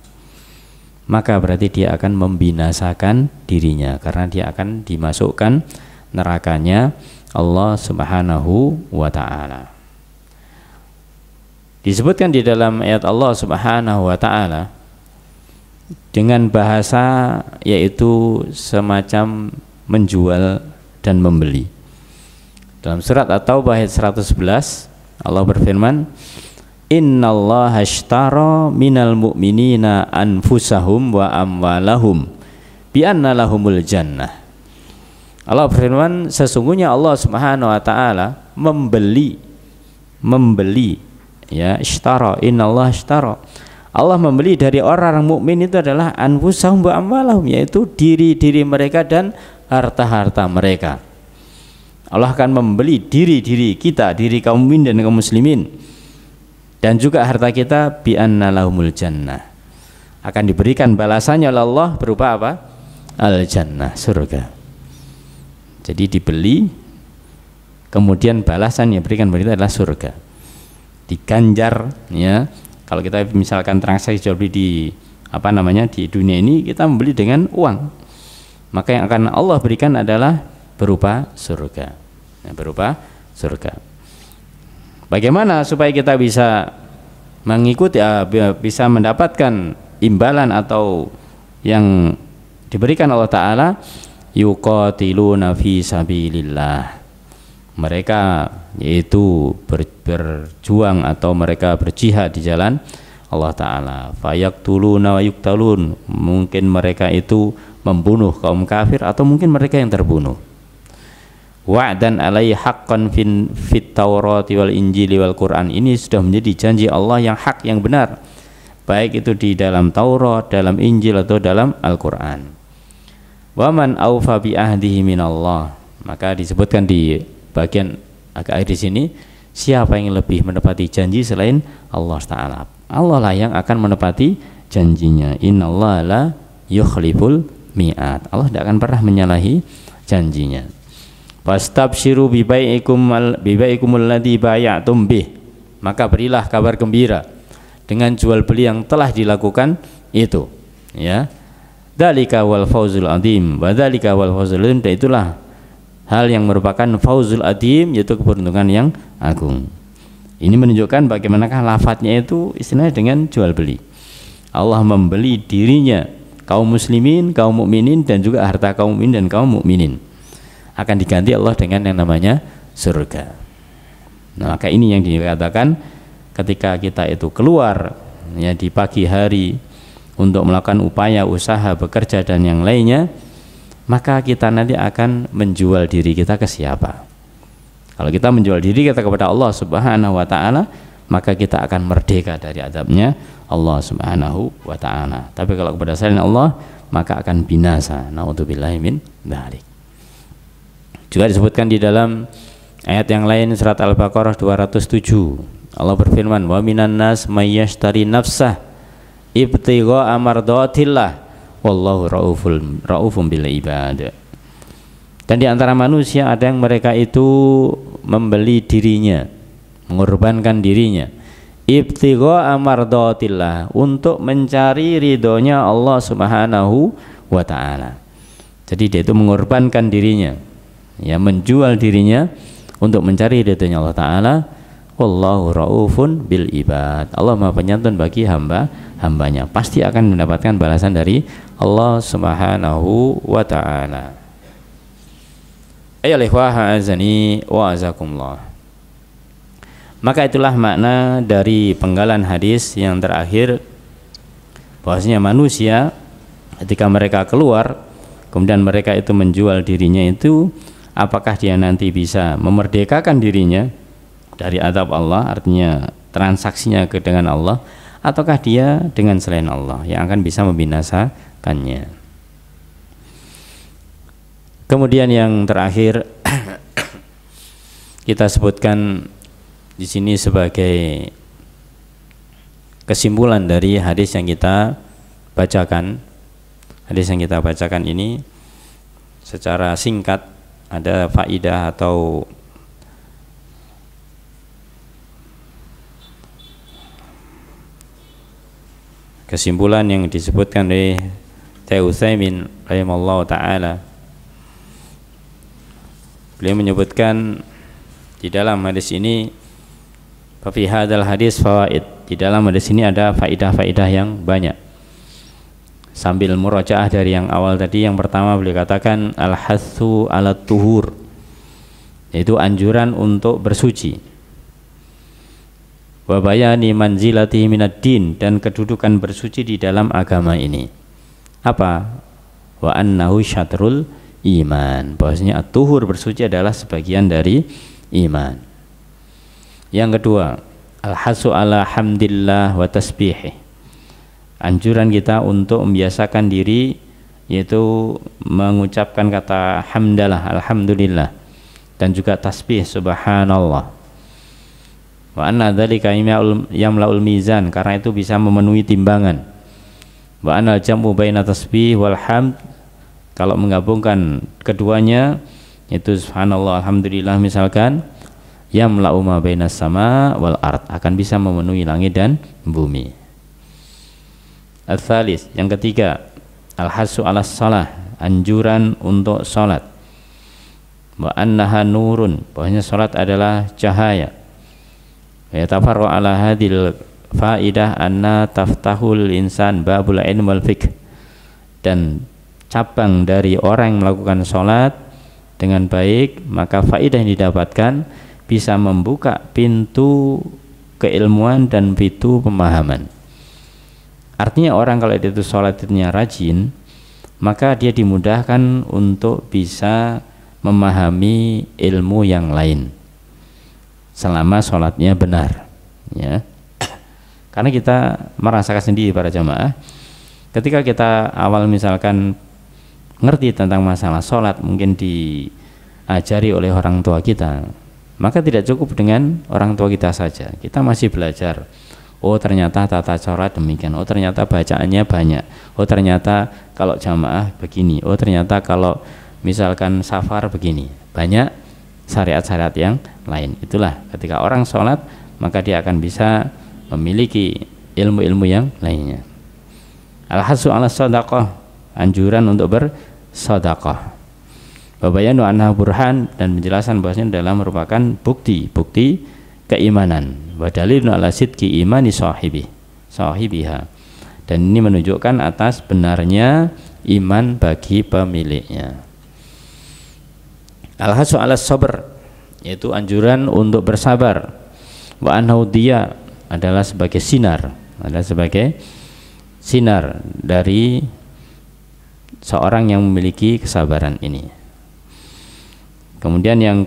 [SPEAKER 1] maka berarti dia akan membinasakan dirinya, karena dia akan dimasukkan nerakanya Allah Subhanahu wa ta'ala. Disebutkan di dalam ayat Allah Subhanahu wa ta'ala dengan bahasa yaitu semacam menjual dan membeli. Dalam surat At-Taubah ayat 111 Allah berfirman, Innallaha ashtara minal mu'minina anfusahum wa amwalahum bi anna lahumul jannah. Allah berfirman, sesungguhnya Allah Subhanahu wa ta'ala membeli, ya, ishtara, innallaha ashtara. Allah membeli dari orang mukmin itu adalah anfusahum wa amwalahum, yaitu diri-diri mereka dan harta-harta mereka. Allah akan membeli diri-diri kita, diri kaum mukmin dan kaum muslimin, dan juga harta kita, bi anna lahumul jannah. Akan diberikan balasannya oleh Allah berupa apa? Al jannah, surga. Jadi dibeli, kemudian balasan yang diberikan berita adalah surga. Diganjar, ya. Kalau kita misalkan transaksi jual beli di di dunia ini, kita membeli dengan uang, maka yang akan Allah berikan adalah berupa surga, ya, berupa surga. Bagaimana supaya kita bisa mengikuti, bisa mendapatkan imbalan atau yang diberikan Allah Ta'ala? Yuqatiluna fi sabilillah. Mereka yaitu berjuang atau mereka berjihad di jalan Allah Ta'ala. Fayaktuluna wa yuktalun. Mungkin mereka itu membunuh kaum kafir atau mungkin mereka yang terbunuh. Wa'dan alaihi haqqan fit Taurati wal Injili wal Quran. Ini sudah menjadi janji Allah yang hak, yang benar, baik itu di dalam Taurat, dalam Injil atau dalam Al-Quran. Wa man awfa bi ahdihi minallah. Maka disebutkan di bagian agak akhir di sini, siapa yang lebih menepati janji selain Allah Ta'ala? Allah lah yang akan menepati janjinya. Innallaha la yukhliful mi'ad. Allah tidak akan pernah menyalahi janjinya. Fastabshiru bibaikumul ladzi bay'atum bih. Maka berilah kabar gembira dengan jual beli yang telah dilakukan itu, ya. Dzalika wal fauzul adzim wa dzalika wal fauzul adzim. Dan itulah hal yang merupakan fauzul adzim, yaitu keberuntungan yang agung. Ini menunjukkan bagaimanakah lafadznya itu istilahnya dengan jual beli. Allah membeli dirinya kaum muslimin, kaum mukminin, dan juga harta kaum mukminin dan kaum mukminin. Akan diganti Allah dengan yang namanya surga. Nah, maka ini yang dikatakan ketika kita itu keluar, ya, di pagi hari untuk melakukan upaya usaha, bekerja dan yang lainnya, maka kita nanti akan menjual diri kita ke siapa? Kalau kita menjual diri kita kepada Allah Subhanahu wa ta'ala, maka kita akan merdeka dari azabnya Allah Subhanahu wa ta'ala. Tapi kalau kepada selain Allah, maka akan binasa. Na'udzubillahi min dzalik. Juga disebutkan di dalam ayat yang lain, surat Al-Baqarah 207, Allah berfirman, wa minan nas may yashtari nafsah ibtigha'a mardatillah wallahu raufum bil ibad. Dan di antara manusia ada yang mereka itu membeli dirinya, mengorbankan dirinya, ibtigha'a mardatillah, untuk mencari ridhonya Allah Subhanahu wa ta'ala. Jadi dia itu mengorbankan dirinya, ya, menjual dirinya untuk mencari ridhonya Allah Ta'ala. wallahu raufun bil ibad. Allah Maha Penyantun bagi hambanya, pasti akan mendapatkan balasan dari Allah Subhanahu wa taala. Ayyuhal ikhwah azani wa azakumullah. Maka itulah makna dari penggalan hadis yang terakhir, bahwasanya manusia ketika mereka keluar kemudian mereka itu menjual dirinya itu, apakah dia nanti bisa memerdekakan dirinya dari azab Allah, artinya transaksinya dengan Allah, ataukah dia dengan selain Allah yang akan bisa membinasakannya. Kemudian yang terakhir kita sebutkan di sini sebagai kesimpulan dari hadis yang kita bacakan. Hadis yang kita bacakan ini secara singkat ada faidah atau kesimpulan yang disebutkan oleh Syekh Utsaimin rahimallahu taala. Beliau menyebutkan di dalam hadis ini, fi hadzal hadis fawaid, di dalam hadis ini ada faidah-faidah yang banyak. Sambil murajaah dari yang awal tadi, yang pertama beliau katakan al-hatsu 'ala tuhur, yaitu anjuran untuk bersuci. Wa bayani manzilatihi minad din, dan kedudukan bersuci di dalam agama ini. Apa? Wa annahu syatrul iman, bahwasanya at-tuhur bersuci adalah sebagian dari iman. Yang kedua, al-hasu ala hamdillah wa tasbih, anjuran kita untuk membiasakan diri, yaitu mengucapkan kata hamdalah, alhamdulillah, dan juga tasbih subhanallah. Wa anna dzalika yamla'ul mizan, karena itu bisa memenuhi timbangan. Wa anal jam'u baina tasbih wal hamd, kalau menggabungkan keduanya itu subhanallah alhamdulillah misalkan, yamla'u ma bainas sama wal ard, akan bisa memenuhi langit dan bumi. Al-tsalis, yang ketiga, al-hasu 'alas shalah, anjuran untuk salat. Wa annaha nurun, bahwasanya salat adalah cahaya. Ya tafarru 'ala hadil faidah anna taftahul insan babul ilm wal fiqh, dan cabang dari orang yang melakukan sholat dengan baik, maka faedah yang didapatkan bisa membuka pintu keilmuan dan pintu pemahaman. Artinya orang kalau itu sholatnya rajin, maka dia dimudahkan untuk bisa memahami ilmu yang lain selama sholatnya benar, ya. Karena kita merasakan sendiri para jamaah, ketika kita awal misalkan ngerti tentang masalah sholat, mungkin diajari oleh orang tua kita, maka tidak cukup dengan orang tua kita saja, kita masih belajar. Oh ternyata tata sholat demikian, oh ternyata bacaannya banyak, oh ternyata kalau jamaah begini, oh ternyata kalau misalkan safar begini, banyak syariat-syariat yang lain. Itulah ketika orang sholat, maka dia akan bisa memiliki ilmu-ilmu yang lainnya. Al-hasu 'ala shadaqah, anjuran untuk bersedekah. Babayanu anha burhan, dan penjelasan bahwasanya dalam merupakan bukti keimanan. Wa dalilun 'ala sidqi imani sahibiha, dan ini menunjukkan atas benarnya iman bagi pemiliknya. Al-hasu 'ala sabr, yaitu anjuran untuk bersabar. Wa anhu diya, adalah sebagai sinar, dari seorang yang memiliki kesabaran ini. Kemudian yang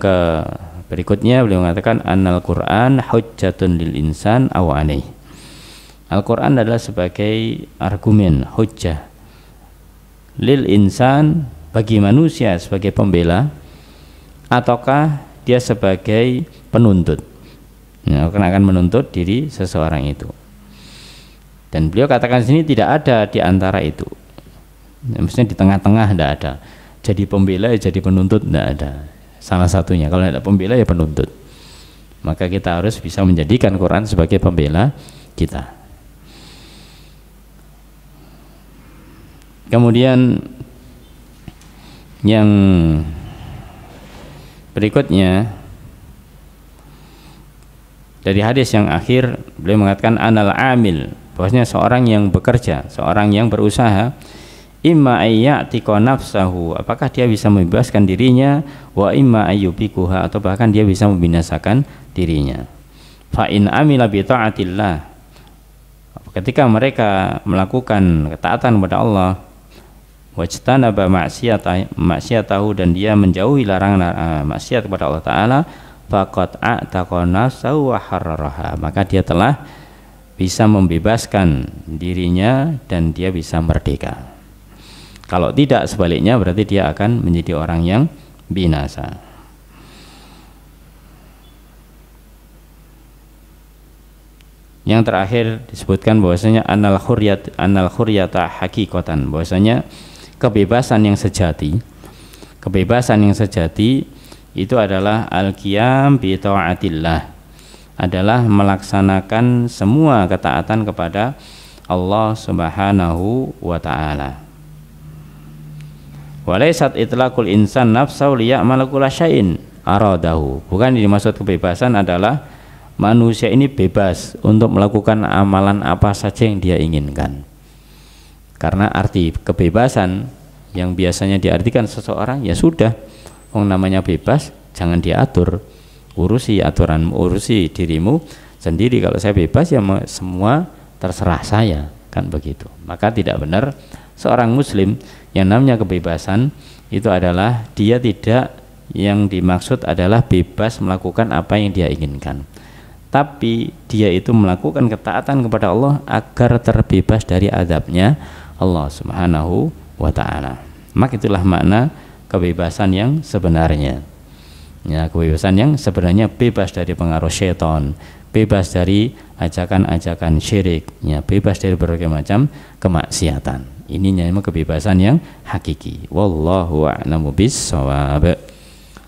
[SPEAKER 1] berikutnya beliau mengatakan annal Quran hujjatun lil insan aw alaih. Al-Quran adalah sebagai argumen, hujjah lil insan, bagi manusia sebagai pembela, ataukah dia sebagai penuntut, ya, akan menuntut diri seseorang itu. Dan beliau katakan sini tidak ada di antara itu, maksudnya di tengah-tengah tidak ada. Jadi pembela ya jadi penuntut, tidak ada. Salah satunya, kalau tidak ada pembela ya penuntut. Maka kita harus bisa menjadikan Quran sebagai pembela kita. Kemudian yang berikutnya Dari hadis yang akhir beliau mengatakan anal amil, bahwasanya seorang yang bekerja, seorang yang berusaha, imma ayyatiqa nafsahu, apakah dia bisa membebaskan dirinya, wa imma ayyubikuha, atau bahkan dia bisa membinasakan dirinya. Fa in amila bi taatillah, ketika mereka melakukan ketaatan kepada Allah, wajtanaba maksiatahu, dan dia menjauhi larangan maksiat kepada Allah Ta'ala, faqad a'taqa nafsahu wa harraraha, maka dia telah bisa membebaskan dirinya dan dia bisa merdeka. Kalau tidak sebaliknya, berarti dia akan menjadi orang yang binasa. Yang terakhir disebutkan bahwasanya anal khuryata hakikatan, bahwasanya kebebasan yang sejati itu adalah al-qiyam bi taatillah, adalah melaksanakan semua ketaatan kepada Allah Subhanahu wa taala. Walaysat itlaqul insan nafsahu liya'mala kulla syai'in aradahu, bukan dimaksud kebebasan adalah manusia ini bebas untuk melakukan amalan apa saja yang dia inginkan. Karena arti kebebasan yang biasanya diartikan seseorang, ya sudah, namanya bebas, jangan diatur, urusi dirimu sendiri. Kalau saya bebas, ya semua terserah saya, kan begitu. Maka tidak benar seorang muslim yang namanya kebebasan itu adalah dia tidak, yang dimaksud adalah bebas melakukan apa yang dia inginkan, tapi dia itu melakukan ketaatan kepada Allah agar terbebas dari azabnya Allah Subhanahu wa ta'ala. Maka itulah makna kebebasan yang sebenarnya. Ya, kebebasan yang sebenarnya bebas dari pengaruh syaitan, bebas dari ajakan-ajakan syirik, ya, bebas dari berbagai macam kemaksiatan. Ini namanya kebebasan yang hakiki. Wallahu a'lamu bis-shawab.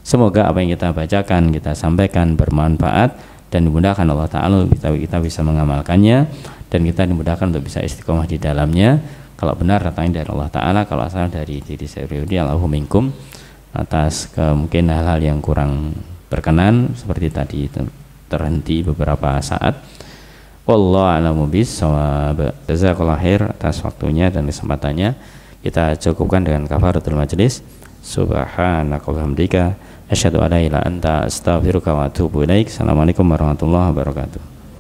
[SPEAKER 1] Semoga apa yang kita bacakan, kita sampaikan bermanfaat dan dimudahkan Allah Ta'ala, kita bisa mengamalkannya, dan kita dimudahkan untuk bisa istiqomah di dalamnya. Kalau benar datangnya dari Allah Ta'ala, kalau asal dari diri saya pribadi, Allahu minkum, atas mungkin hal-hal yang kurang berkenan seperti tadi terhenti beberapa saat. Wallahu a'lamu bis-shawab. Jazakallahu khair atas waktunya dan kesempatannya. Kita cukupkan dengan kafaratul majelis. Subhanakallahumma hamdika asyhadu an la ilaha illa anta astaghfiruka wa atubu ilaik. Assalamualaikum warahmatullahi wabarakatuh.